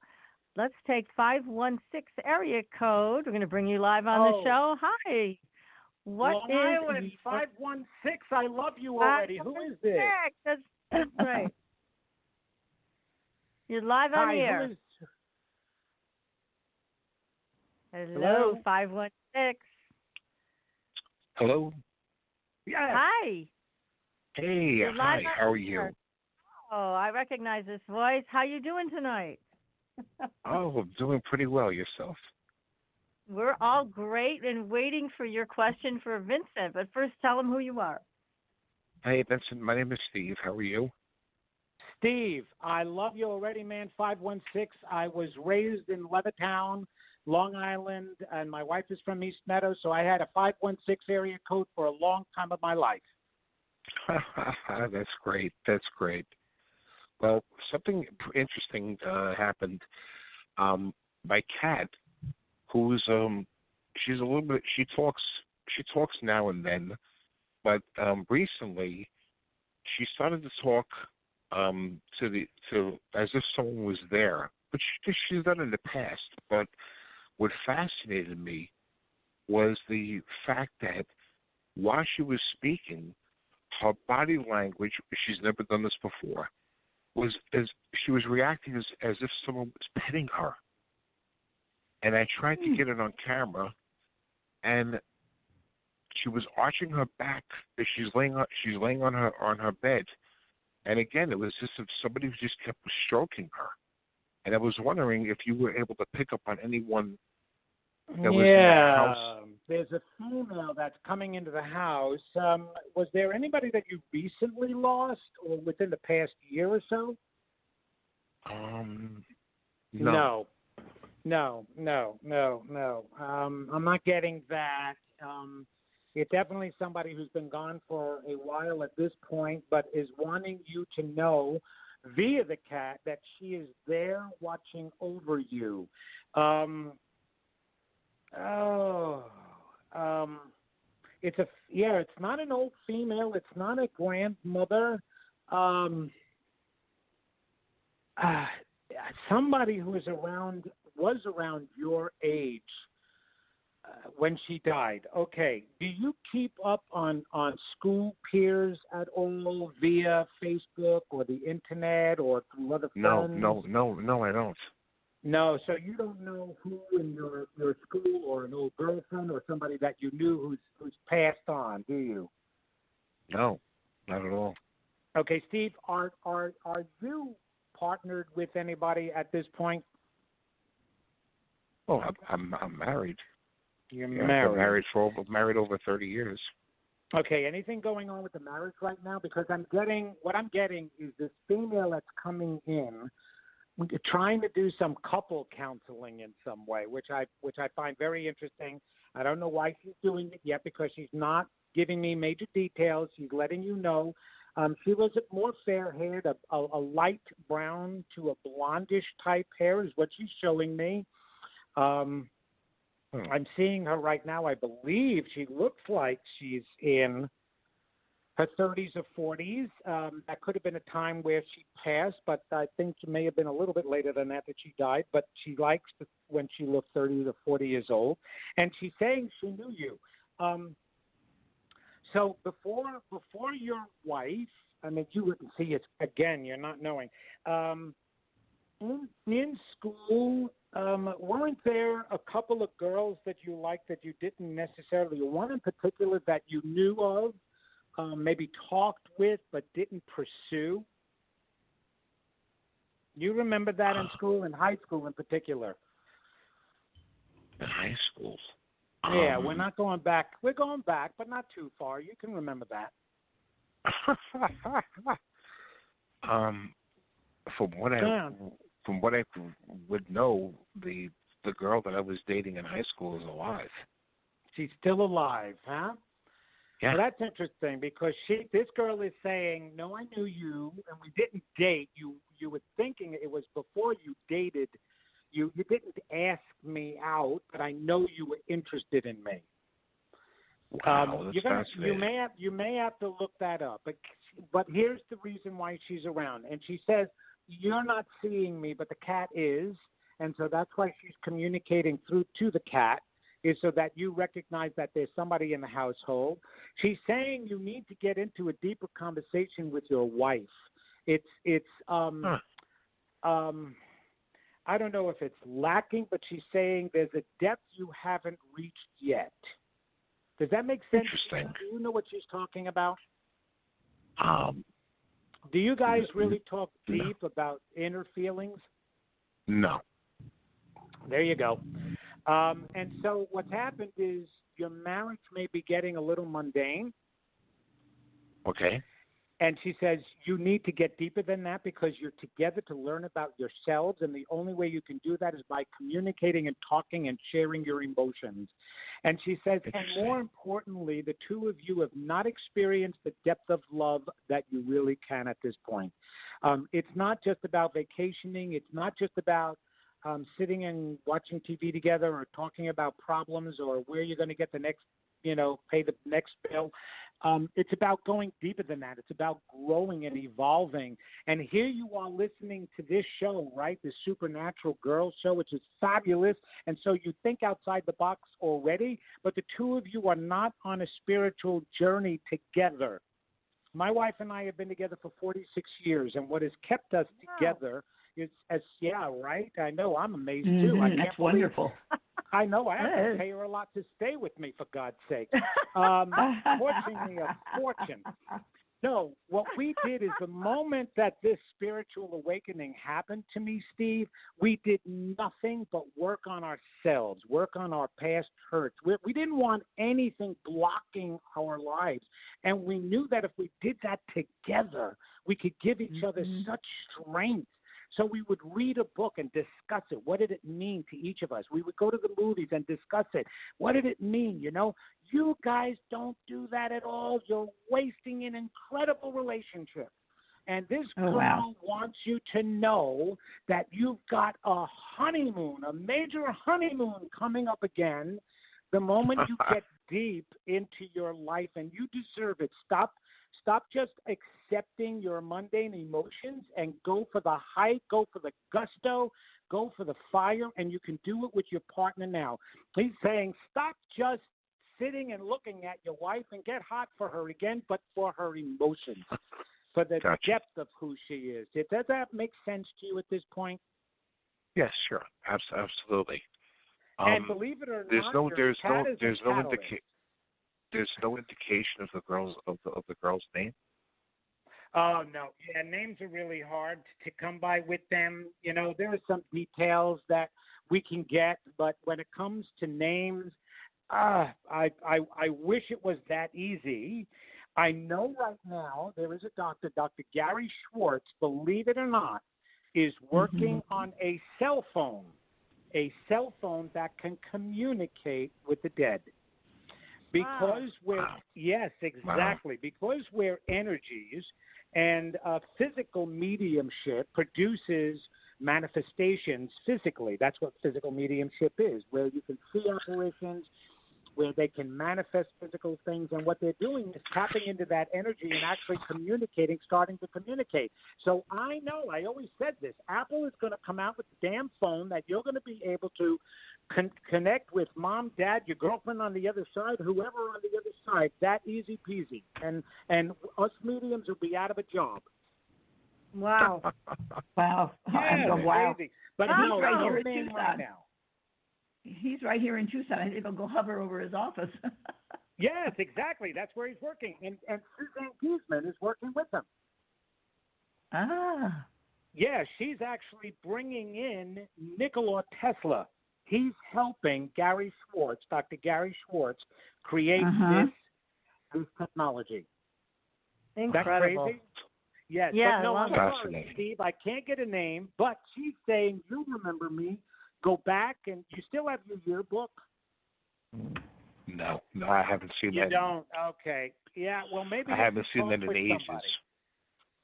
let's take 516 area code. We're going to bring you live on the show. Hi. Long Island, 516. I love you already. Who is this? That's right. You're live on the air. Hello, 516. Hello. Yeah. Hi. Hey, hi. How are you? Oh, I recognize this voice. How you doing tonight? Oh, I'm doing pretty well. Yourself? We're all great and waiting for your question for Vincent. But first, tell him who you are. Hey, Vincent. My name is Steve. How are you? Steve, I love you already, man. 516. I was raised in Levittown, Long Island, and my wife is from East Meadow, so I had a 516 area code for a long time of my life. That's great. That's great. Well, something interesting happened. My cat, who's she's a little bit. She talks now and then, but recently she started to talk to as if someone was there. But she's done in the past. But what fascinated me was the fact that while she was speaking, her body language, she's never done this before, was as she was reacting as if someone was petting her. And I tried to get it on camera, and she was arching her back as she's laying on her bed. And again, it was just if somebody just kept stroking her. And I was wondering if you were able to pick up on anyone that was in the house. There's a female that's coming into the house. Was there anybody that you recently lost or within the past year or so? No. No. I'm not getting that. It's definitely somebody who's been gone for a while at this point, but is wanting you to know via the cat that she is there watching over you. It's not an old female. It's not a grandmother. Somebody who was around your age when she died. Okay. Do you keep up on school peers at all via Facebook or the internet or through other friends? No, I don't. No, so you don't know who in your school or an old girlfriend or somebody that you knew who's passed on, do you? No, not at all. Okay, Steve, are you partnered with anybody at this point? Oh, I'm married. You're married. married. Married over 30 years. Okay, anything going on with the marriage right now? Because what I'm getting is this female that's coming in, trying to do some couple counseling in some way, which I find very interesting. I don't know why she's doing it yet because she's not giving me major details. She's letting you know. She was more fair-haired, a light brown to a blondish type hair is what she's showing me. I'm seeing her right now. I believe she looks like she's in her 30s or 40s. That could have been a time where she passed, but I think it may have been a little bit later than that she died. But she likes when she looked 30 to 40 years old. And she's saying she knew you. So before your wife, I mean, you wouldn't see it again. You're not knowing. In school, weren't there a couple of girls that you liked that you didn't necessarily, one in particular that you knew of, maybe talked with but didn't pursue? You remember that in school, in high school in particular? In high school? Yeah, we're not going back. We're going back, but not too far. You can remember that. From what I would know, the girl that I was dating in high school is alive. She's still alive, huh? Yeah. Well, that's interesting because this girl is saying, no, I knew you, and we didn't date. You were thinking it was before you dated. You didn't ask me out, but I know you were interested in me. Wow, that's you may have to look that up, but here's the reason why she's around. And she says, you're not seeing me, but the cat is, and so that's why she's communicating through to the cat, is so that you recognize that there's somebody in the household. She's saying you need to get into a deeper conversation with your wife. I don't know if it's lacking, but she's saying there's a depth you haven't reached yet. Does that make sense? Interesting. Do you know what she's talking about? Do you guys really talk deep about inner feelings? No. There you go. And so what's happened is your marriage may be getting a little mundane. Okay. And she says, you need to get deeper than that because you're together to learn about yourselves. And the only way you can do that is by communicating and talking and sharing your emotions. And she says, and more importantly, the two of you have not experienced the depth of love that you really can at this point. It's not just about vacationing. It's not just about sitting and watching TV together or talking about problems or where you're going to get the next, pay the next bill. It's about going deeper than that. It's about growing and evolving. And here you are listening to this show, right? The Supernatural Girls show, which is fabulous. And so you think outside the box already, but the two of you are not on a spiritual journey together. My wife and I have been together for 46 years, and what has kept us together is, right? I know, I'm amazed too. I can't That's wonderful. I know, I have to pay her a lot to stay with me, for God's sake. Fortunately, a fortune. No, what we did is the moment that this spiritual awakening happened to me, Steve, we did nothing but work on ourselves, work on our past hurts. We didn't want anything blocking our lives. And we knew that if we did that together, we could give each other such strength. So we would read a book and discuss it. What did it mean to each of us? We would go to the movies and discuss it. What did it mean? You guys don't do that at all. You're wasting an incredible relationship. And this girl wants you to know that you've got a honeymoon, a major honeymoon coming up again the moment you get deep into your life, and you deserve it. Stop just accepting your mundane emotions and go for the height, go for the gusto, go for the fire, and you can do it with your partner now. He's saying stop just sitting and looking at your wife and get hot for her again, but for her emotions, for the depth of who she is. Does that make sense to you at this point? Yes, sure. Absolutely. And believe it or not, there's no indication of the girl's name. Oh no, yeah, names are really hard to come by with them. There are some details that we can get, but when it comes to names, I wish it was that easy. I know right now there is a doctor, Dr. Gary Schwartz, believe it or not, is working on a cell phone that can communicate with the dead. Because yes, exactly. Because we're energies, and physical mediumship produces manifestations physically. That's what physical mediumship is, where you can see apparitions, where they can manifest physical things, and what they're doing is tapping into that energy and actually starting to communicate. So I know, I always said this, Apple is going to come out with a damn phone that you're going to be able to connect with mom, dad, your girlfriend on the other side, whoever on the other side, that easy peasy. And us mediums will be out of a job. Wow. Wow. Yeah, wow. crazy. But he's right here in name Tucson. right now. He's right here in Tucson. I think I'll go hover over his office. Yes, exactly. That's where he's working. And Suzanne Guzman is working with him. Ah. Yeah, she's actually bringing in Nikola Tesla. He's helping Gary Schwartz, Dr. Gary Schwartz, create this technology. Incredible. That crazy? Yes. Yeah, but no, I'm sorry, fascinating. Steve. I can't get a name, but she's saying, you remember me. Go back, and you still have your yearbook? No, I haven't seen that. You don't? Okay. Yeah, well, maybe I haven't seen that in ages. Somebody.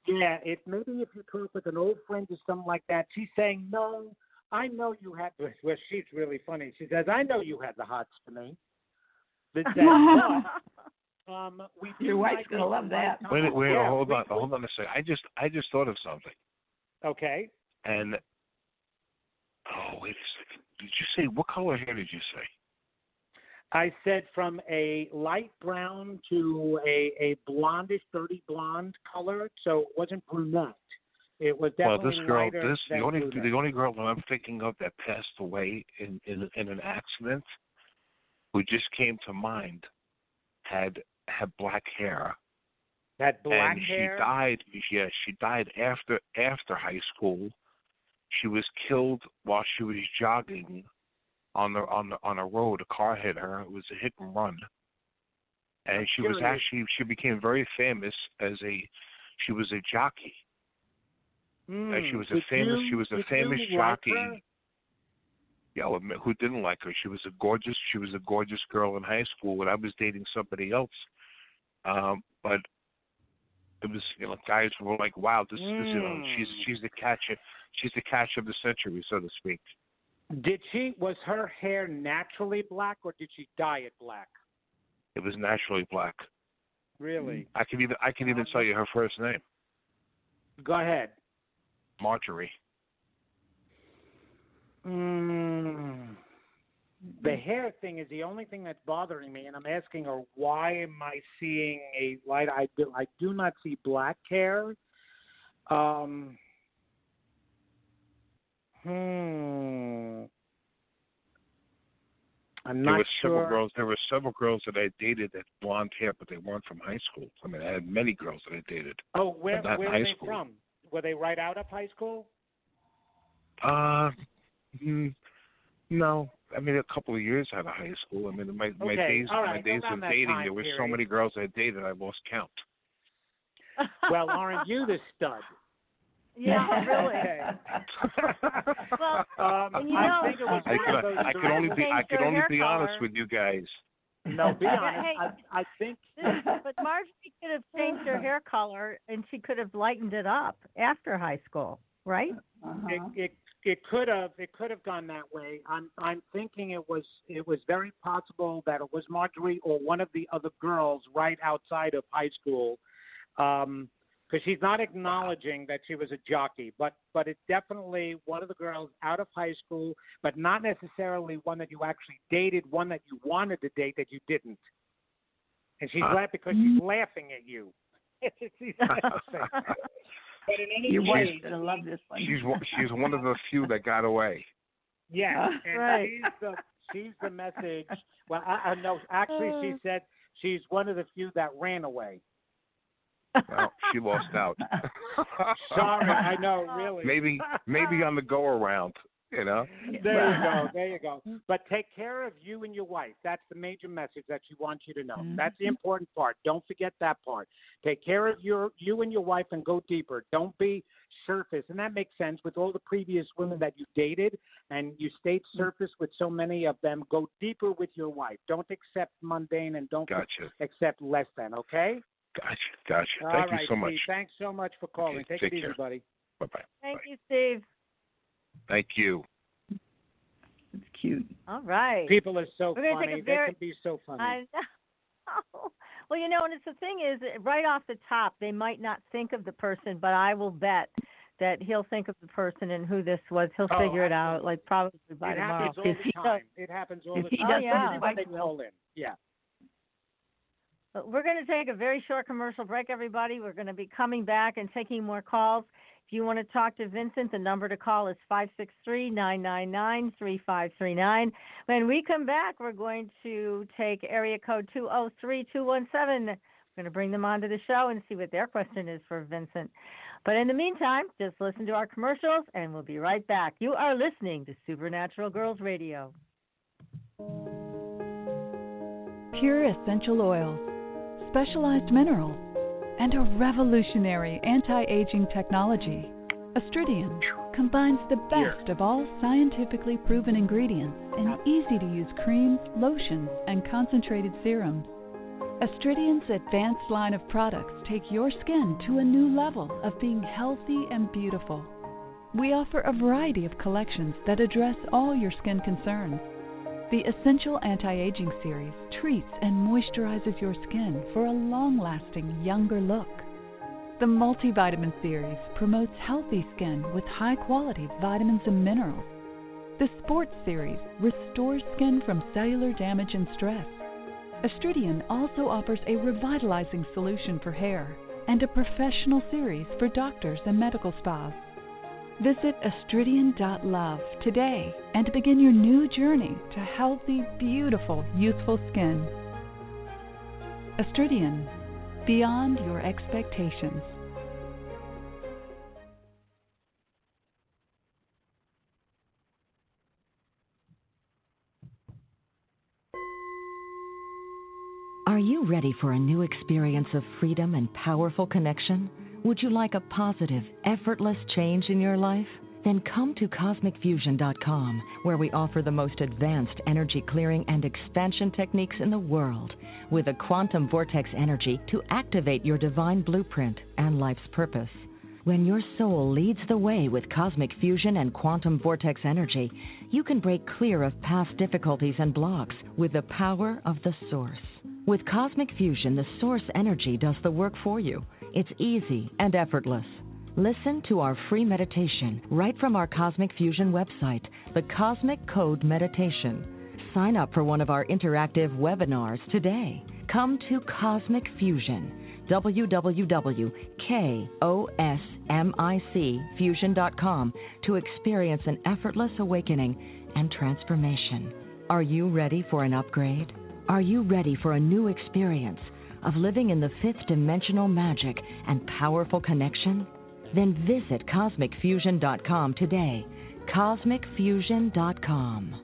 Yeah, maybe if you talk with an old friend or something like that. She's saying, no, I know you had – well, she's really funny. She says, I know you had the hots for me. Your wife's going to love that. Wait, hold on a second. I just thought of something. Okay. And – oh, wait a second. Did you say, what color hair did you say? I said from a light brown to a blondish, dirty blonde color, so it wasn't brunette. It was definitely lighter than the only girl that I'm thinking of that passed away in an accident, who just came to mind, had black hair. Had black hair? She died. Yeah, she died after high school. She was killed while she was jogging on a road. A car hit her. It was a hit and run. And she became very famous as a She was a jockey. She was a famous jockey. Like yeah, well, who didn't like her? She was a gorgeous girl in high school when I was dating somebody else. But it was, guys were like, wow, this she's the catch of the century, so to speak. Was her hair naturally black, or did she dye it black? It was naturally black. Really? I can even tell you her first name. Go ahead. Marjorie. The hair thing is the only thing that's bothering me, and I'm asking her, why am I seeing a light? I do not see black hair. I'm not sure. There were several girls that I dated that had blonde hair, but they weren't from high school. I mean, I had many girls that I dated. Oh, where are they from? Were they right out of high school? No. I mean, a couple of years out of high school. I mean, my days of dating, there were so many girls I dated, I lost count. Well, aren't you the stud? Yeah, really. Okay. Well, I think it was I can only be honest with you guys. No, be honest. I think. But Marjorie could have changed her hair color, and she could have lightened it up after high school, right? It could have gone that way. I'm thinking it was very possible that it was Marjorie or one of the other girls right outside of high school, because she's not acknowledging that she was a jockey, but it's definitely one of the girls out of high school, but not necessarily one that you actually dated, one that you wanted to date that you didn't. And she's laughing because she's laughing at you. She's laughing. But in any case, I love this one. She's one of the few that got away. Yeah, and right. she's the message. Well, no, actually, she said she's one of the few that ran away. Well, she lost out. Sorry, I know, really. Maybe on the go around, There you go. But take care of you and your wife. That's the major message that she wants you to know. That's the important part. Don't forget that part. Take care of you and your wife and go deeper. Don't be surface. And that makes sense with all the previous women that you dated, and you stayed surface with so many of them. Go deeper with your wife. Don't accept mundane and don't accept less than, okay? Gotcha. Thank you so much. Steve, thanks so much for calling. Okay, Take it care. easy, buddy. Bye-bye. Thank you, Steve. Thank you. It's cute. All right. People are so We're funny. They can be so funny. I know. Well, and it's the thing is, right off the top, they might not think of the person, but I will bet that he'll think of the person and who this was. He'll figure it out, like probably by tomorrow. It happens all the time. They call in. Yeah. We're going to take a very short commercial break, everybody. We're going to be coming back and taking more calls. If you want to talk to Vincent, the number to call is 563-999-3539. When we come back, we're going to take area code 203-217. We're going to bring them onto the show and see what their question is for Vincent. But in the meantime, just listen to our commercials, and we'll be right back. You are listening to Supernatural Girls Radio. Pure essential oils, specialized minerals, and a revolutionary anti-aging technology. Astridian combines the best of all scientifically proven ingredients in easy-to-use creams, lotions, and concentrated serums. Astridian's advanced line of products take your skin to a new level of being healthy and beautiful. We offer a variety of collections that address all your skin concerns. The Essential Anti-Aging Series treats and moisturizes your skin for a long-lasting, younger look. The Multivitamin Series promotes healthy skin with high-quality vitamins and minerals. The Sports Series restores skin from cellular damage and stress. Astridian also offers a revitalizing solution for hair and a professional series for doctors and medical spas. Visit astridian.love today and begin your new journey to healthy, beautiful, youthful skin. Astridian, beyond your expectations. Are you ready for a new experience of freedom and powerful connection? Would you like a positive, effortless change in your life? Then come to CosmicFusion.com, where we offer the most advanced energy clearing and expansion techniques in the world, with a quantum vortex energy to activate your divine blueprint and life's purpose. When your soul leads the way with cosmic fusion and quantum vortex energy, you can break clear of past difficulties and blocks with the power of the source. With cosmic fusion, the source energy does the work for you. It's easy and effortless. Listen to our free meditation right from our Cosmic Fusion website, the Cosmic Code Meditation. Sign up for one of our interactive webinars today. Come to Cosmic Fusion, www.kosmicfusion.com, to experience an effortless awakening and transformation. Are you ready for an upgrade? Are you ready for a new experience of living in the fifth dimensional magic and powerful connection? Then visit CosmicFusion.com today. CosmicFusion.com.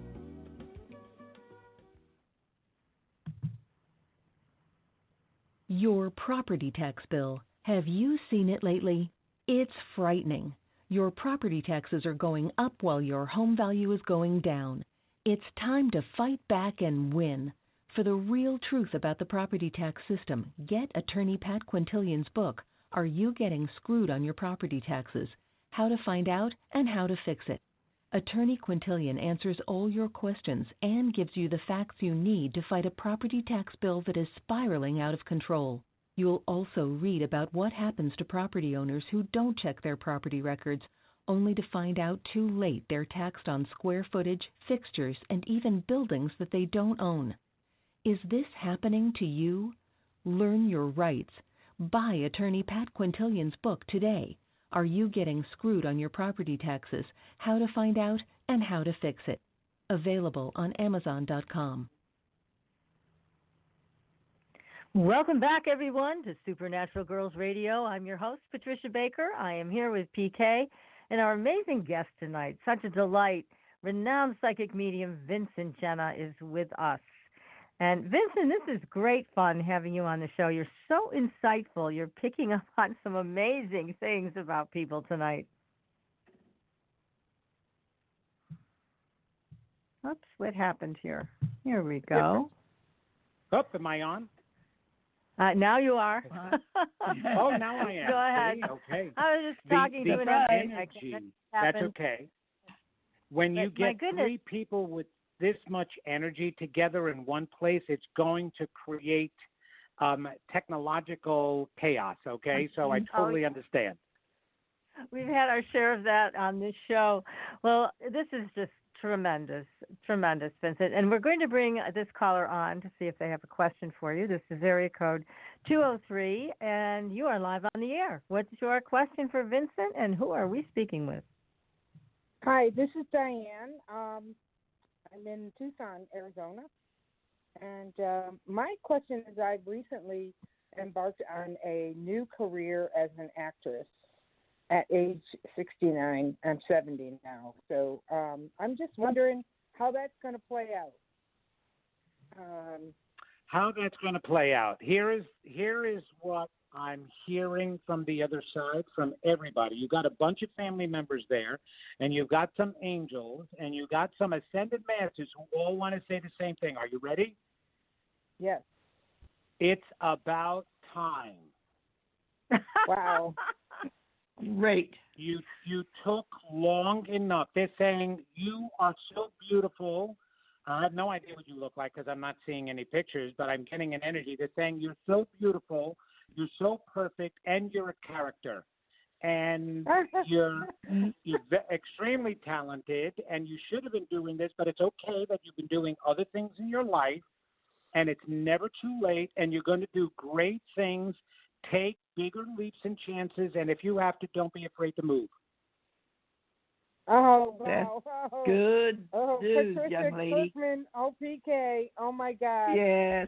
Your property tax bill. Have you seen it lately? It's frightening. Your property taxes are going up while your home value is going down. It's time to fight back and win. For the real truth about the property tax system, get attorney Pat Quintilian's book, Are You Getting Screwed on Your Property Taxes? How to Find Out and How to Fix It. Attorney Quintilian answers all your questions and gives you the facts you need to fight a property tax bill that is spiraling out of control. You'll also read about what happens to property owners who don't check their property records, only to find out too late they're taxed on square footage, fixtures, and even buildings that they don't own. Is this happening to you? Learn your rights. Buy attorney Pat Quintilian's book today. Are You Getting Screwed on Your Property Taxes? How to Find Out and How to Fix It. Available on Amazon.com. Welcome back, everyone, to Supernatural Girls Radio. I'm your host, Patricia Baker. I am here with PK and our amazing guest tonight. Such a delight. Renowned psychic medium Vincent Genna is with us. And Vincent, this is great fun having you on the show. You're so insightful. You're picking up on some amazing things about people tonight. Oops, what happened here? Here we go. Oh, am I on? Now you are. Oh, now I am. Go ahead. See? Okay. I was just talking to an energy. That's okay. When you get three people with this much energy together in one place, it's going to create technological chaos, okay? So I totally understand. We've had our share of that on this show. Well, this is just tremendous, Vincent. And we're going to bring this caller on to see if they have a question for you. This is area code 203, and you are live on the air. What's your question for Vincent, and who are we speaking with? Hi, this is Diane. I'm in Tucson, Arizona. And my question is, I've recently embarked on a new career as an actress at age 69. I'm 70 now. So I'm just wondering how that's going to play out. How that's going to play out. Here is what I'm hearing from the other side, from everybody. You got a bunch of family members there, and you've got some angels, and you got some ascended masters who all want to say the same thing. Are you ready? Yes. It's about time. Wow. Great. You took long enough. They're saying you are so beautiful. I have no idea what you look like because I'm not seeing any pictures, but I'm getting an energy. They're saying you're so beautiful, you're so perfect, and you're a character. And you're extremely talented, and you should have been doing this, but it's okay that you've been doing other things in your life, and it's never too late, and you're going to do great things. Take bigger leaps and chances, and if you have to, don't be afraid to move. Oh, wow. That's good news, Patricia young lady. Kirkman, OPK. Oh, my God. Yes.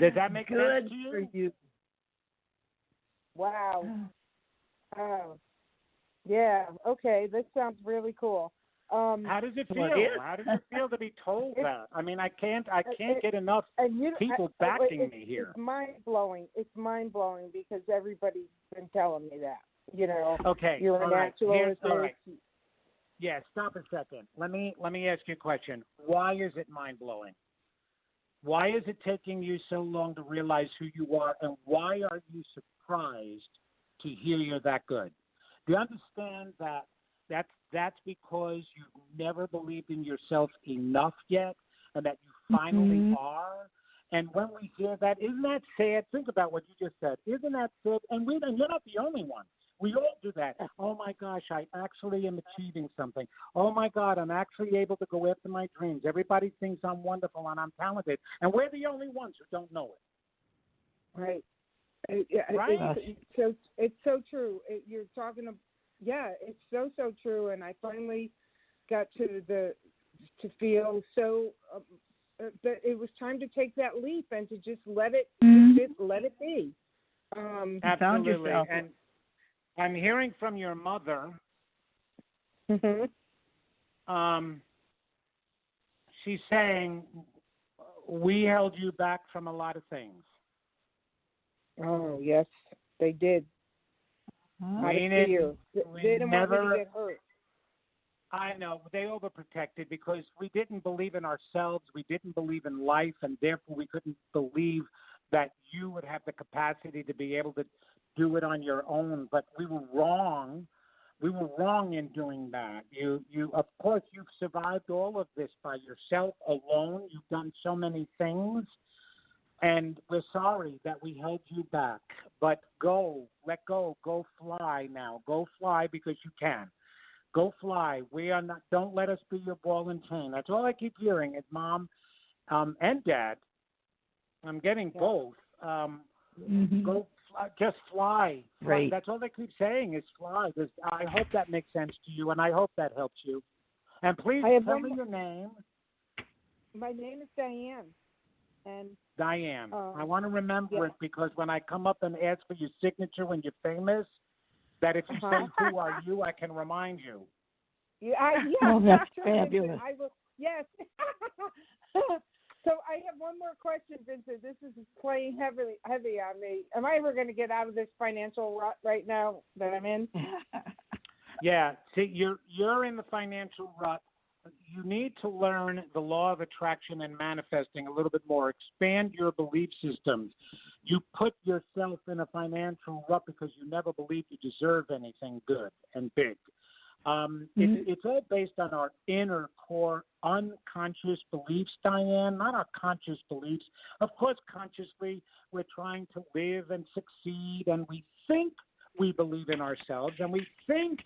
Does that make good sense to you? for you? Wow. Oh, yeah. Okay. This sounds really cool. How does it feel? How does it feel to be told that? I mean, I can't get enough people backing me here. It's mind blowing. It's mind blowing because everybody's been telling me that. You know, okay, you're a natural. All right. Yeah, stop a second. Let me ask you a question. Why is it mind blowing? Why is it taking you so long to realize who you are, and why are you surprised to hear you're that good? Do you understand that that's because you've never believed in yourself enough yet, and that you finally are? And when we hear that, isn't that sad? Think about what you just said. Isn't that sad? And you're not the only one. We all do that. Oh, my gosh, I actually am achieving something. Oh, my God, I'm actually able to go after my dreams. Everybody thinks I'm wonderful and I'm talented. And we're the only ones who don't know it. Right. Right? It's so true. You're talking about, it's so true. And I finally got to feel so that it was time to take that leap and to just let it be. Absolutely. And I'm hearing from your mother. She's saying we held you back from a lot of things. Oh, yes, they did. Out of fear. They didn't want me to get hurt. I know. They overprotected because we didn't believe in ourselves. We didn't believe in life, and therefore we couldn't believe that you would have the capacity to be able to do it on your own. But we were wrong. We were wrong in doing that. You of course, you've survived all of this by yourself alone. You've done so many things. And we're sorry that we held you back. But let go, go fly now. Go fly because you can. Go fly. Don't let us be your ball and chain. That's all I keep hearing is Mom and Dad. I'm getting both. Go fly, just fly. Right. That's all they keep saying is fly. I hope that makes sense to you, and I hope that helps you. And please tell me your name. My name is Diane. And Diane, I want to remember it because when I come up and ask for your signature when you're famous, that if you say, who are you, I can remind you. That's fabulous. I will, yes. So I have one more question, Vincent. This is playing heavy on me. Am I ever going to get out of this financial rut right now that I'm in? Yeah. See, you're in the financial rut. You need to learn the law of attraction and manifesting a little bit more. Expand your belief systems. You put yourself in a financial rut because you never believed you deserve anything good and big. It's all based on our inner core unconscious beliefs, Diane, not our conscious beliefs. Of course, consciously, we're trying to live and succeed, and we think we believe in ourselves, and we think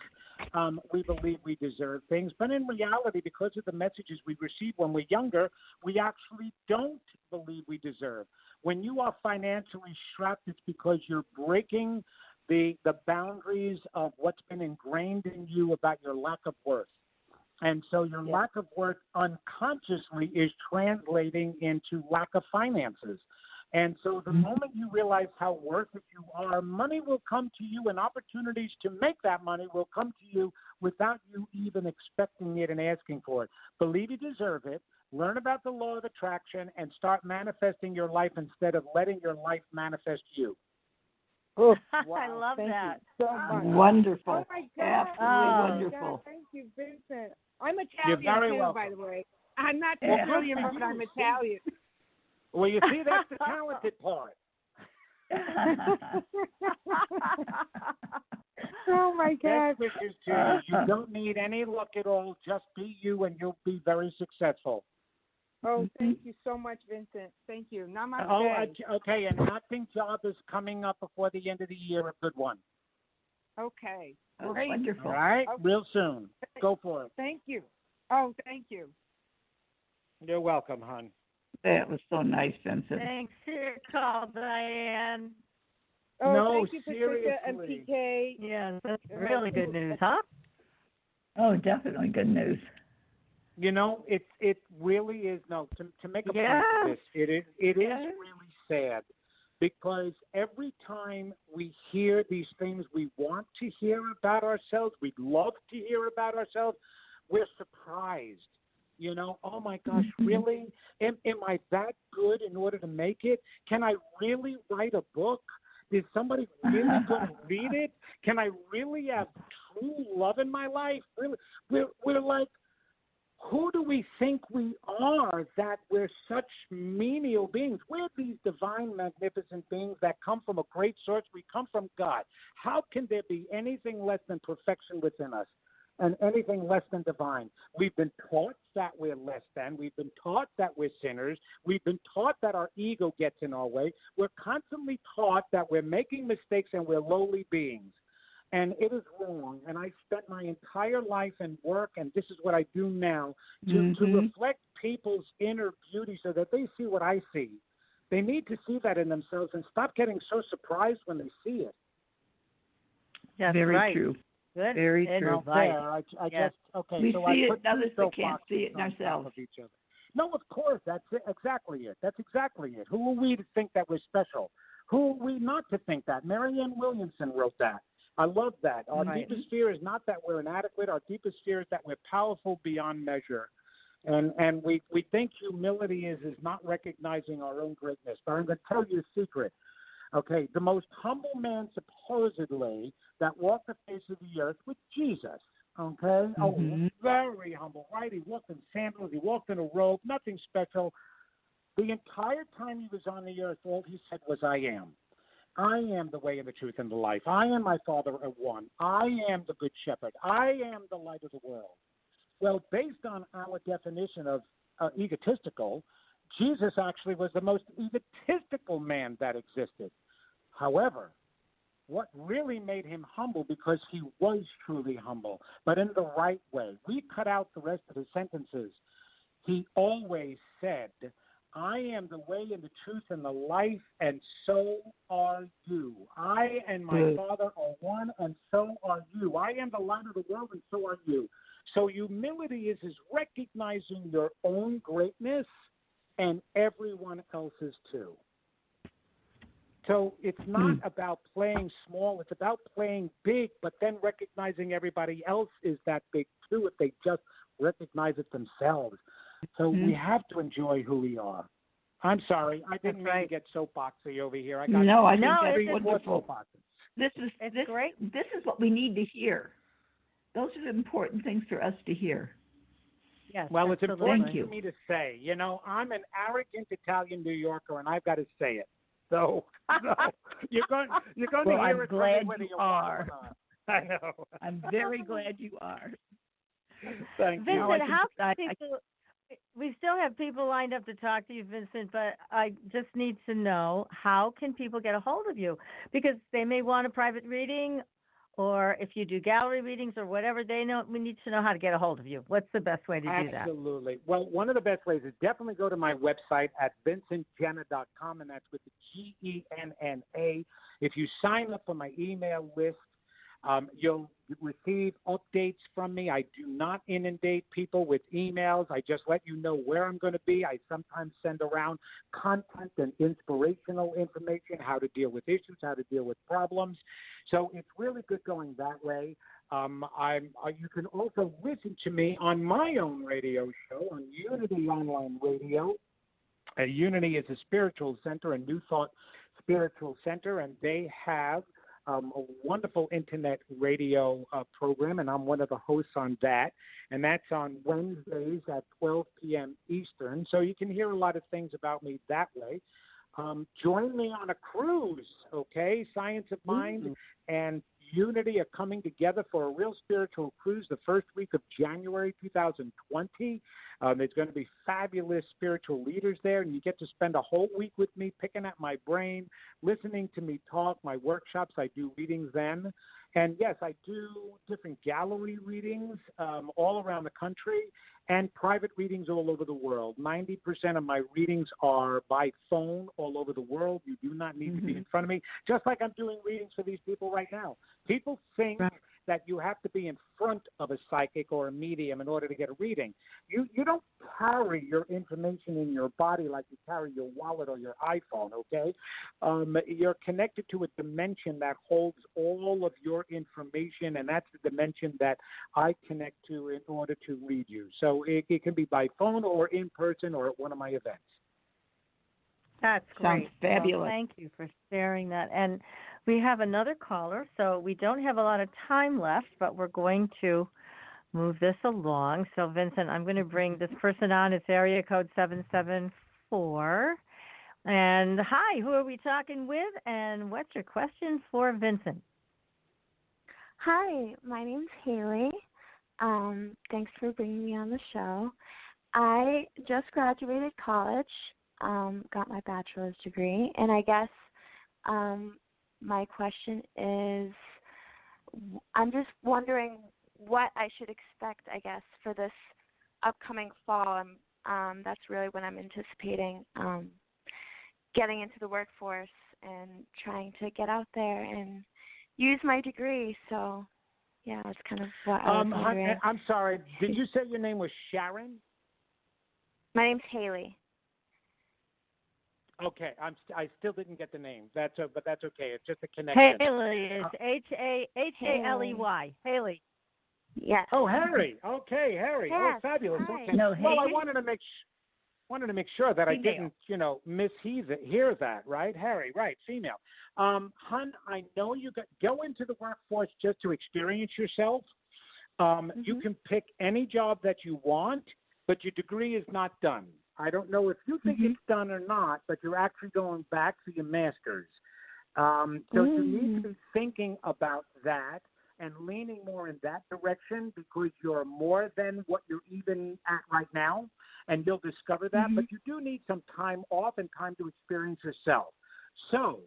we believe we deserve things. But in reality, because of the messages we receive when we're younger, we actually don't believe we deserve. When you are financially strapped, it's because you're breaking the boundaries of what's been ingrained in you about your lack of worth. And so your lack of worth unconsciously is translating into lack of finances. And so the moment you realize how worth it you are, money will come to you, and opportunities to make that money will come to you without you even expecting it and asking for it. Believe you deserve it. Learn about the law of attraction and start manifesting your life instead of letting your life manifest you. Oh, wow. I love that. So much. Wonderful. Oh my God. Absolutely wonderful. God, thank you, Vincent. I'm You're Italian very too, welcome. by the way. I'm not Sicilian, but I'm Italian. Well, you see, that's the talented part. Oh my God. Best wishes to you. You don't need any luck at all. Just be you, and you'll be very successful. Oh, thank you so much, Vincent. Thank you. Namaste. Oh, okay. An acting job is coming up before the end of the year. A good one. Okay. Oh, Great. wonderful. All right. Okay. Real soon. Go for it. Thank you. Oh, thank you. You're welcome, hon. That was so nice, Vincent. Thanks for your call, Diane. Oh, No, thank you, Patricia seriously. and PK. Yeah, that's really good news, huh? Oh, definitely good news. You know, it really is. No, to make a point of this, it is really sad because every time we hear these things we want to hear about ourselves, we'd love to hear about ourselves, we're surprised. You know, oh my gosh, really? Am I that good in order to make it? Can I really write a book? Is somebody really going to read it? Can I really have true love in my life? Really, we're like, who do we think we are that we're such menial beings? We're these divine, magnificent beings that come from a great source. We come from God. How can there be anything less than perfection within us? And anything less than divine. We've been taught that we're less than. We've been taught that we're sinners. We've been taught that our ego gets in our way. We're constantly taught that we're making mistakes and we're lowly beings. And it is wrong. And I spent my entire life and work, and this is what I do now, to reflect people's inner beauty so that they see what I see. They need to see that in themselves and stop getting so surprised when they see it. That's very right. true. Good. Very true. I guess, okay. We so see I it, put others two that can't see it in on top ourselves. of each other. No, of course, that's it. Exactly it. That's exactly it. Who are we to think that we're special? Who are we not to think that? Marianne Williamson wrote that. I love that. Our deepest fear is not that we're inadequate. Our deepest fear is that we're powerful beyond measure. And we think humility is not recognizing our own greatness. But I'm going to tell you a secret. Okay, the most humble man supposedly that walked the face of the earth was Jesus. Okay, very humble, right? He walked in sandals, he walked in a robe, nothing special. The entire time he was on the earth, all he said was, I am. I am the way and the truth and the life. I am my Father at one. I am the good shepherd. I am the light of the world. Well, based on our definition of egotistical, Jesus actually was the most egotistical man that existed. However, what really made him humble, because he was truly humble, but in the right way. We cut out the rest of his sentences. He always said, I am the way and the truth and the life, and so are you. I and my Father are one, and so are you. I am the light of the world, and so are you. So humility is recognizing your own greatness and everyone else's too. So it's not about playing small, it's about playing big, but then recognizing everybody else is that big too if they just recognize it themselves. So we have to enjoy who we are. I'm sorry, I didn't mean to get soapboxy over here. I think that's wonderful. This is great. This is what we need to hear. Those are the important things for us to hear. Yes, well, it's important for me to say. You know, I'm an arrogant Italian New Yorker, and I've got to say it. So you're going to hear it from me whether you are. I know. I'm very glad you are. Thank you. Vincent, we still have people lined up to talk to you, Vincent, but I just need to know, how can people get a hold of you? Because they may want a private reading, or if you do gallery readings or whatever, we need to know how to get a hold of you. What's the best way to do that? Absolutely. Well, one of the best ways is definitely go to my website at vincentgenna.com, and that's with the Genna. If you sign up for my email list, you'll receive updates from me. I do not inundate people with emails. I just let you know where I'm going to be. I sometimes send around content and inspirational information, how to deal with issues, how to deal with problems. So it's really good going that way. You can also listen to me on my own radio show on Unity Online Radio. Unity is a spiritual center, a New Thought spiritual center, and they have a wonderful internet radio program, and I'm one of the hosts on that. And that's on Wednesdays at 12 p.m. Eastern. So you can hear a lot of things about me that way. Join me on a cruise, okay? Science of Mind and Unity are coming together for a real spiritual cruise the first week of January 2020. There's going to be fabulous spiritual leaders there, and you get to spend a whole week with me picking at my brain, listening to me talk, my workshops. I do readings then. And, yes, I do different gallery readings all around the country and private readings all over the world. 90% of my readings are by phone all over the world. You do not need to be in front of me, just like I'm doing readings for these people right now. People think that you have to be in front of a psychic or a medium in order to get a reading. You don't carry your information in your body like you carry your wallet or your iPhone, okay? You're connected to a dimension that holds all of your information, and that's the dimension that I connect to in order to read you. So it can be by phone or in person or at one of my events. That's great. Sounds fabulous. Well, thank you for sharing that. And we have another caller, so we don't have a lot of time left, but we're going to move this along. So, Vincent, I'm going to bring this person on. It's area code 774. And hi, who are we talking with? And what's your question for Vincent? Hi, my name's Haley. Thanks for bringing me on the show. I just graduated college. Got my bachelor's degree, and I guess my question is, I'm just wondering what I should expect, I guess, for this upcoming fall. That's really when I'm anticipating getting into the workforce and trying to get out there and use my degree. So, yeah, that's kind of what I was wondering. I'm sorry, did you say your name was Sharon? My name's Haley. Okay, I still didn't get the name. But that's okay. It's just a connection. Haley is Haley. Haley. Yes. Oh, Harry. Okay, Harry. Yes. Oh, fabulous. Hi. Okay. No, well, I Haley. wanted to make sure that I Female. didn't, mishear that, right? Harry, right? Female. Hun, I know you go into the workforce just to experience yourself. You can pick any job that you want, but your degree is not done. I don't know if you think it's done or not, but you're actually going back for your master's. So you need to be thinking about that and leaning more in that direction because you're more than what you're even at right now, and you'll discover that. But you do need some time off and time to experience yourself. So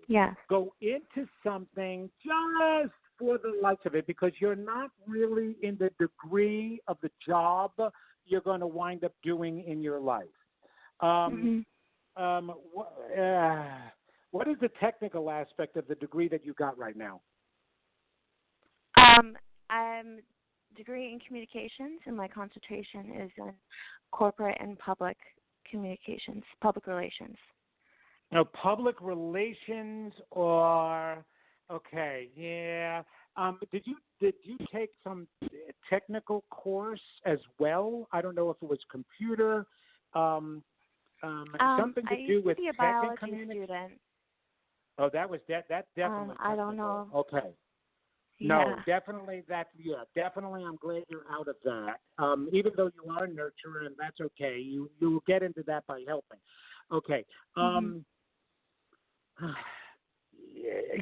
go into something just for the likes of it because you're not really in the degree of the job you're going to wind up doing in your life. What is the technical aspect of the degree that you got right now? I'm degree in communications, and my concentration is in corporate and public communications, public relations. No, public relations or okay, yeah. Did you take some technical course as well? I don't know if it was computer. Something to do with I used to be a biology student. Oh, that definitely. I don't know. Okay. No, definitely definitely. I'm glad you're out of that. Even though you are a nurturer, and that's okay. You will get into that by helping. Okay.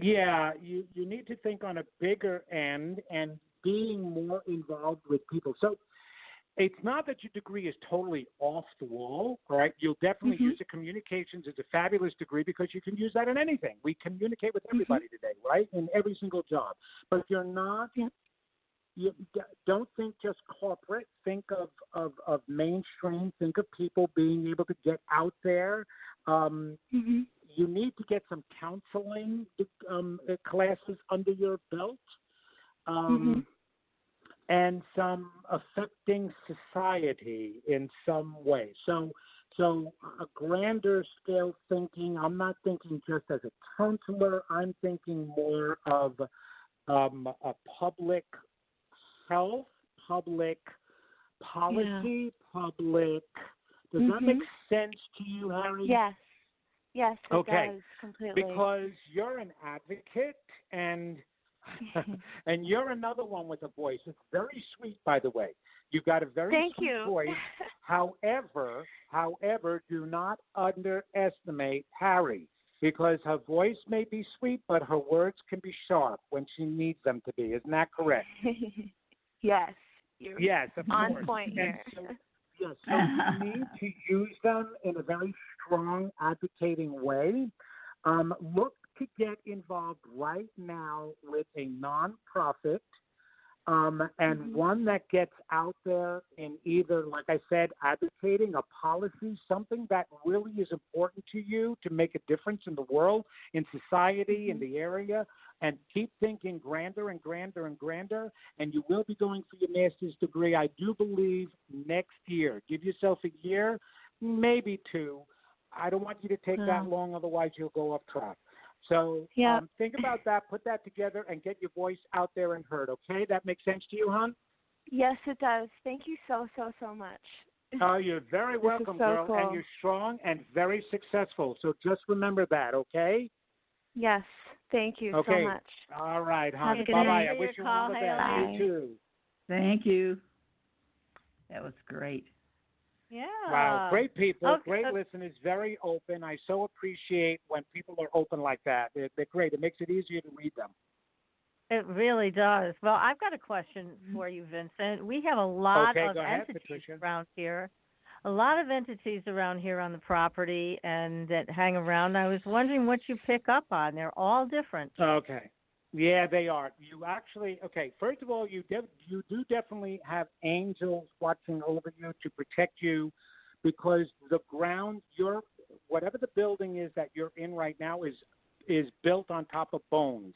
Yeah, you need to think on a bigger end and being more involved with people. So it's not that your degree is totally off the wall, right? You'll definitely use it. Communications is a fabulous degree because you can use that in anything. We communicate with everybody today, right? In every single job. But you're not, you don't think just corporate. Think of mainstream. Think of people being able to get out there. You need to get some counseling classes under your belt. And some affecting society in some way. So a grander scale thinking, I'm not thinking just as a counselor, I'm thinking more of a public health, public policy, public. Does that make sense to you, Harry? Yes, it does completely. Because you're an advocate and and you're another one with a voice. It's very sweet, by the way. You've got a very sweet voice. However, do not underestimate Harry because her voice may be sweet, but her words can be sharp when she needs them to be. Isn't that correct? Yes. You're of on course. point here. So you need to use them in a very strong, advocating way. Look to get involved right now with a nonprofit and one that gets out there in either, like I said, advocating a policy, something that really is important to you to make a difference in the world, in society, in the area. and keep thinking grander and grander and grander, and you will be going for your master's degree, I do believe, next year. Give yourself a year, maybe 2. I don't want you to take that long, otherwise you'll go off track. So think about that, put that together, and get your voice out there and heard, okay? That makes sense to you, hon? Yes, it does. Thank you so much. Oh, you're very welcome, girl, cool. and you're strong and very successful. So just remember that, okay? Yes, thank you so much. All right, hon. Bye-bye. I wish you all the best. You too. Thank you. That was great. Yeah. Wow, great people, great listeners, very open. I so appreciate when people are open like that. They're great. It makes it easier to read them. It really does. Well, I've got a question for you, Vincent. We have a lot of entities around here. A lot of entities around here on the property and that hang around. I was wondering what you pick up on. They're all different. Okay. Yeah, they are. You actually, first of all, you do definitely have angels watching over you to protect you, because the ground, whatever the building is that you're in right now is built on top of bones.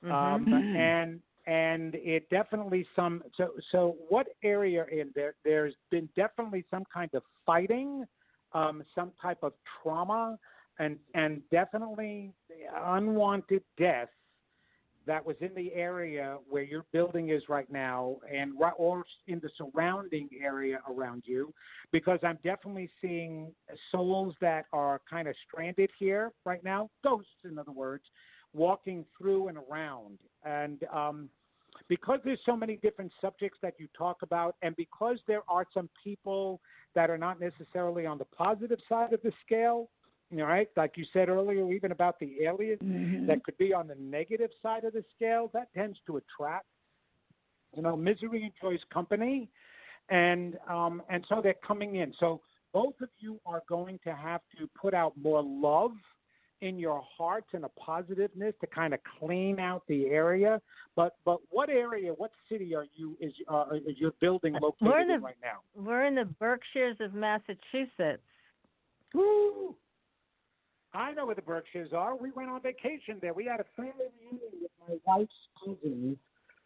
And it definitely so what area in there? There's been definitely some kind of fighting, some type of trauma, and definitely unwanted death that was in the area where your building is right now, or in the surrounding area around you, because I'm definitely seeing souls that are kind of stranded here right now, ghosts, in other words, walking through and around. And because there's so many different subjects that you talk about, and because there are some people that are not necessarily on the positive side of the scale, right? Like you said earlier, even about the aliens that could be on the negative side of the scale, that tends to attract. Misery enjoys company, and so they're coming in. So both of you are going to have to put out more love in your hearts and a positiveness to kind of clean out the area. But what area, what city is your building located in right now? We're in the Berkshires of Massachusetts. Woo! I know where the Berkshires are. We went on vacation there. We had a family reunion with my wife's cousins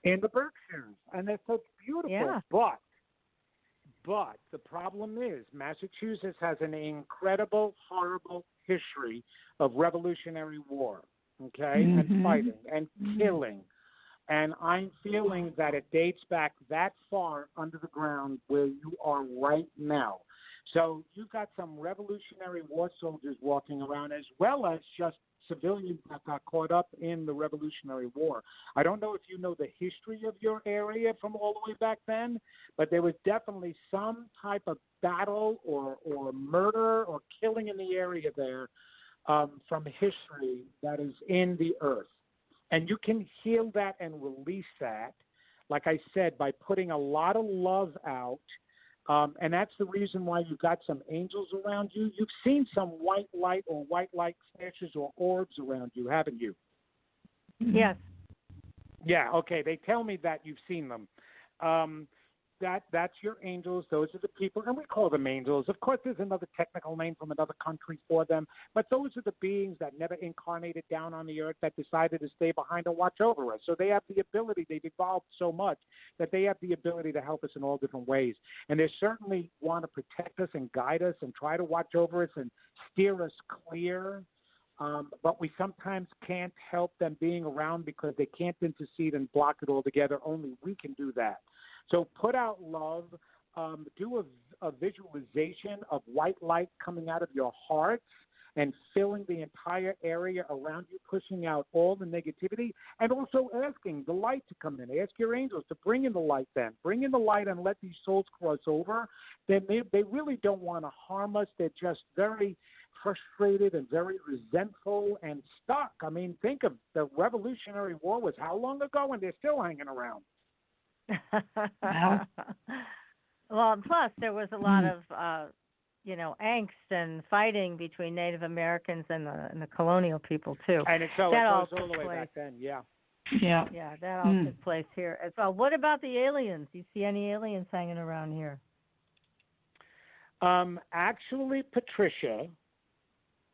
in the Berkshires, and they're so beautiful. Yeah. But the problem is Massachusetts has an incredible, horrible history of Revolutionary War, and fighting and killing. And I'm feeling that it dates back that far under the ground where you are right now. So you've got some Revolutionary War soldiers walking around, as well as just civilians that got caught up in the Revolutionary War. I don't know if you know the history of your area from all the way back then, but there was definitely some type of battle or murder or killing in the area there from history that is in the earth. And you can heal that and release that, like I said, by putting a lot of love out. And that's the reason why you've got some angels around you. You've seen some white light or white light flashes or orbs around you, haven't you? Yes. Yeah, okay. They tell me that you've seen them. That's your angels. Those are the people, and we call them angels. Of course, there's another technical name from another country for them, but those are the beings that never incarnated down on the earth, that decided to stay behind and watch over us. So they have the ability, they've evolved so much that they have the ability to help us in all different ways. And they certainly want to protect us and guide us and try to watch over us and steer us clear. But we sometimes can't help them being around because they can't intercede and block it all together. Only we can do that. So put out love, do a visualization of white light coming out of your hearts and filling the entire area around you, pushing out all the negativity, and also asking the light to come in. Ask your angels to bring in the light then. Bring in the light and let these souls cross over. Then they really don't want to harm us. They're just very frustrated and very resentful and stuck. I mean, think of the Revolutionary War was how long ago, and they're still hanging around. Well, plus there was a lot of, angst and fighting between Native Americans and the colonial people too. And it goes all the way back then, yeah. Yeah, that all took place here as well. What about the aliens? Do you see any aliens hanging around here? Actually, Patricia,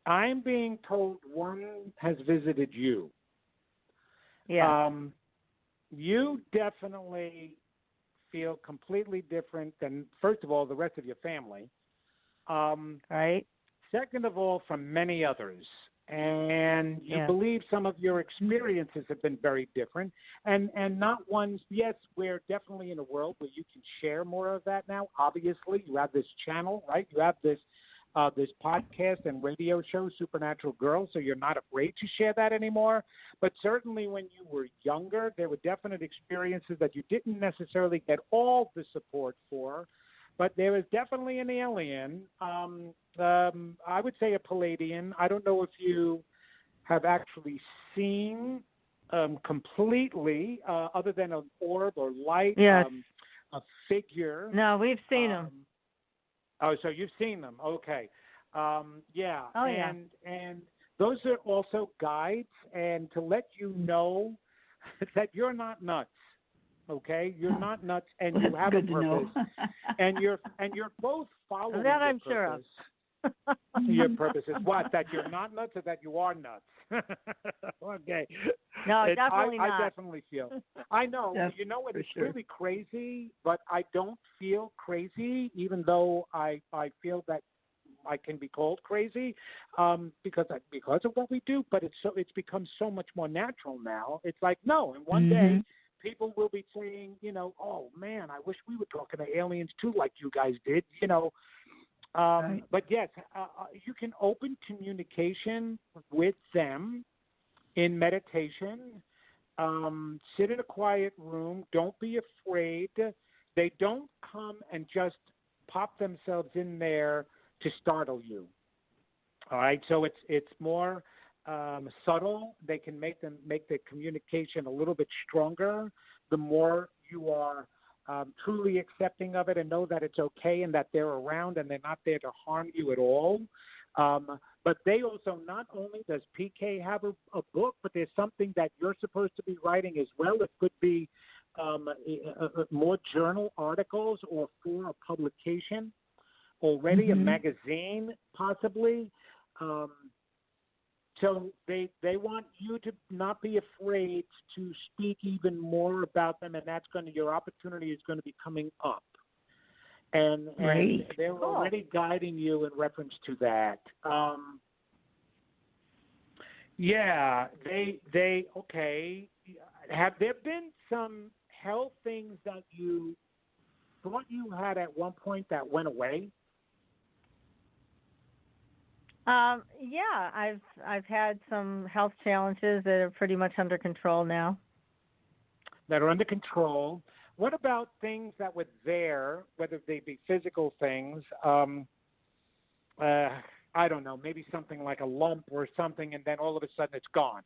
I'm being told one has visited you. Yeah. You definitely feel completely different than, first of all, the rest of your family. Right. Second of all, from many others. And you believe some of your experiences have been very different. And not ones, yes, we're definitely in a world where you can share more of that now. Obviously, you have this channel, right? You have this this podcast and radio show, Supernatural Girls, so you're not afraid to share that anymore. But certainly when you were younger, there were definite experiences that you didn't necessarily get all the support for. But there was definitely an alien. I would say a Palladian. I don't know if you have actually seen completely, other than an orb or light, a figure. No, we've seen them. Oh, so you've seen them. Okay. Yeah. Oh, and those are also guides, and to let you know that you're not nuts. Okay, you're not nuts, and you have a purpose, and you're both following that your I'm purpose. sure of. Your purpose is what? That you're not nuts, or that you are nuts? Okay. No, definitely not. I definitely feel. I know. You know what? It's really crazy, but I don't feel crazy, even though I feel that I can be called crazy, because of what we do. But it's become so much more natural now. It's like, no, and one day people will be saying, you know, oh man, I wish we were talking to aliens too, like you guys did, you know. But yes, you can open communication with them in meditation. Sit in a quiet room. Don't be afraid. They don't come and just pop themselves in there to startle you. All right, so it's more subtle. They can make the communication a little bit stronger. The more you are truly accepting of it and know that it's okay and that they're around and they're not there to harm you at all. But they also, not only does PK have a book, but there's something that you're supposed to be writing as well. It could be more journal articles or for a publication already, a magazine possibly. So they want you to not be afraid to speak even more about them, and your opportunity is going to be coming up. And they're already guiding you in reference to that. Okay. Have there been some health things that you thought you had at one point that went away? Yeah, I've had some health challenges that are pretty much under control now. That are under control. What about things that were there, whether they be physical things? I don't know, maybe something like a lump or something, and then all of a sudden it's gone.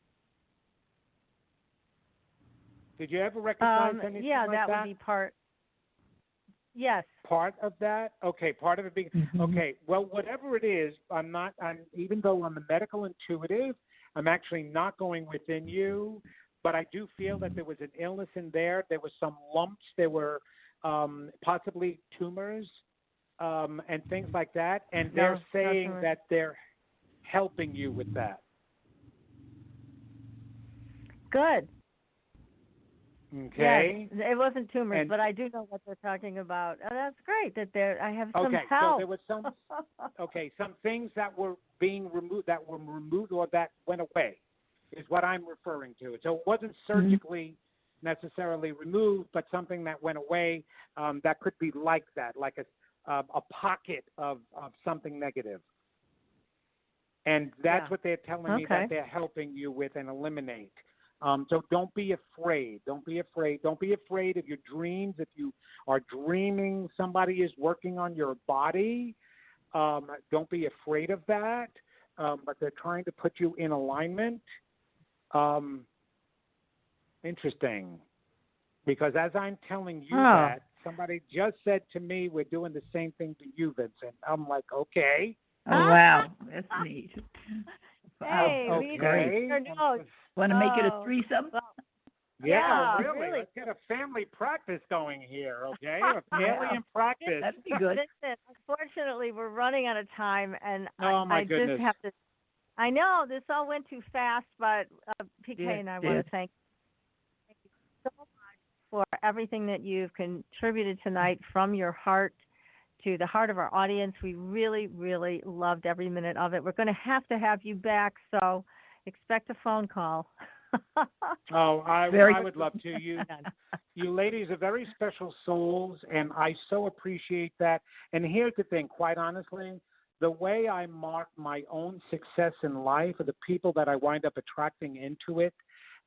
Did you ever recognize anything like that? Yeah, that would be part. Yes. Part of that? Okay, part of it being okay. Well, whatever it is, I'm even though I'm a medical intuitive, I'm actually not going within you, but I do feel that there was an illness in there. There were some lumps. There were possibly tumors and things like that, and they're saying that they're helping you with that. Good. Okay. Yes, it wasn't tumors, but I do know what they're talking about. Oh, that's great that I have some help. So there was some some things that were being removed, or that went away, is what I'm referring to. So it wasn't surgically necessarily removed, but something that went away that could be like that, like a pocket of something negative. And that's what they're telling me that they're helping you with and eliminate. So don't be afraid. Don't be afraid. Don't be afraid of your dreams. If you are dreaming somebody is working on your body, don't be afraid of that. But they're trying to put you in alignment. Interesting. Because as I'm telling you that, somebody just said to me, we're doing the same thing to you, Vincent. I'm like, okay. Oh, wow. That's neat. Hey, okay. Want to make it a threesome? Yeah, really. Let's get a family practice going here, okay? A alien practice. That'd be good. Listen, unfortunately, we're running out of time, and I just have to. I know this all went too fast, but PK and I want to thank so much for everything that you've contributed tonight from your heart to the heart of our audience. We really, really loved every minute of it. We're going to have you back, so expect a phone call. I would love to. You ladies are very special souls, and I so appreciate that. And here's the thing, quite honestly, the way I mark my own success in life are the people that I wind up attracting into it.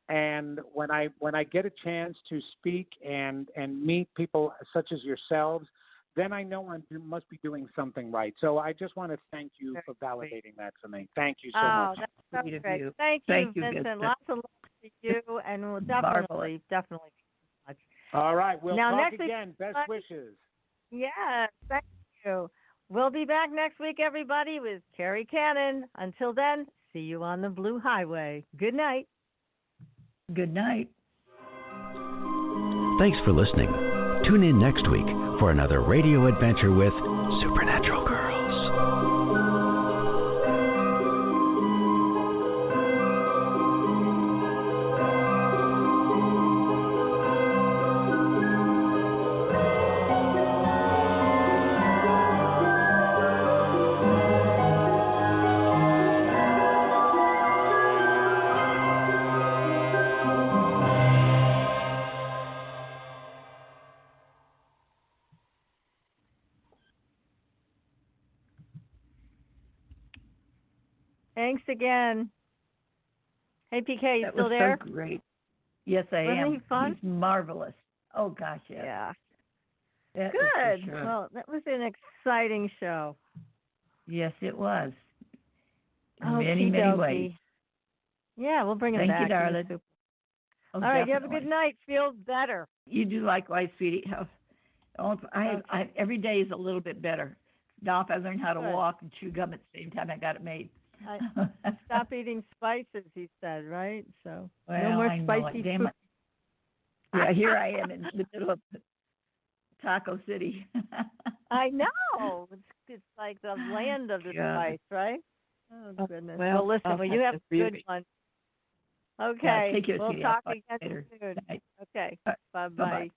And when I get a chance to speak and meet people such as yourselves, then I know I must be doing something right. So I just want to thank you for validating that for me. Thank you so much. That's so great. Thank you, Vincent. Lots of love to you, and we'll definitely be in touch. All right. We'll talk next again. Best wishes. Yes, thank you. We'll be back next week, everybody, with Carrie Cannon. Until then, see you on the Blue Highway. Good night. Good night. Thanks for listening. Tune in next week for another radio adventure with Supernatural Girls. Thanks again. Hey, PK, you still there? That was so great. Yes, I am. Wasn't he fun? He's marvelous. Oh, gosh, yes. Yeah. That Good. Sure. Well, that was an exciting show. Yes, it was. In Many many ways. Yeah, we'll bring him back. Thank you, darling. All right, you have a good night. Feel better. You do likewise, sweetie. Every day is a little bit better. Now, if I learn how to walk and chew gum at the same time, I got it made. Stop eating spices, he said, right? So well, no more I spicy know it. food. Yeah, here I am in the middle of Taco City. I know. It's like the land of the spice, right? Oh, goodness. Well, listen, you have a good one. Okay. Yeah, take care, we'll sweetie. talk I'll again later. soon. Bye. Okay. Bye. Bye-bye. Bye-bye.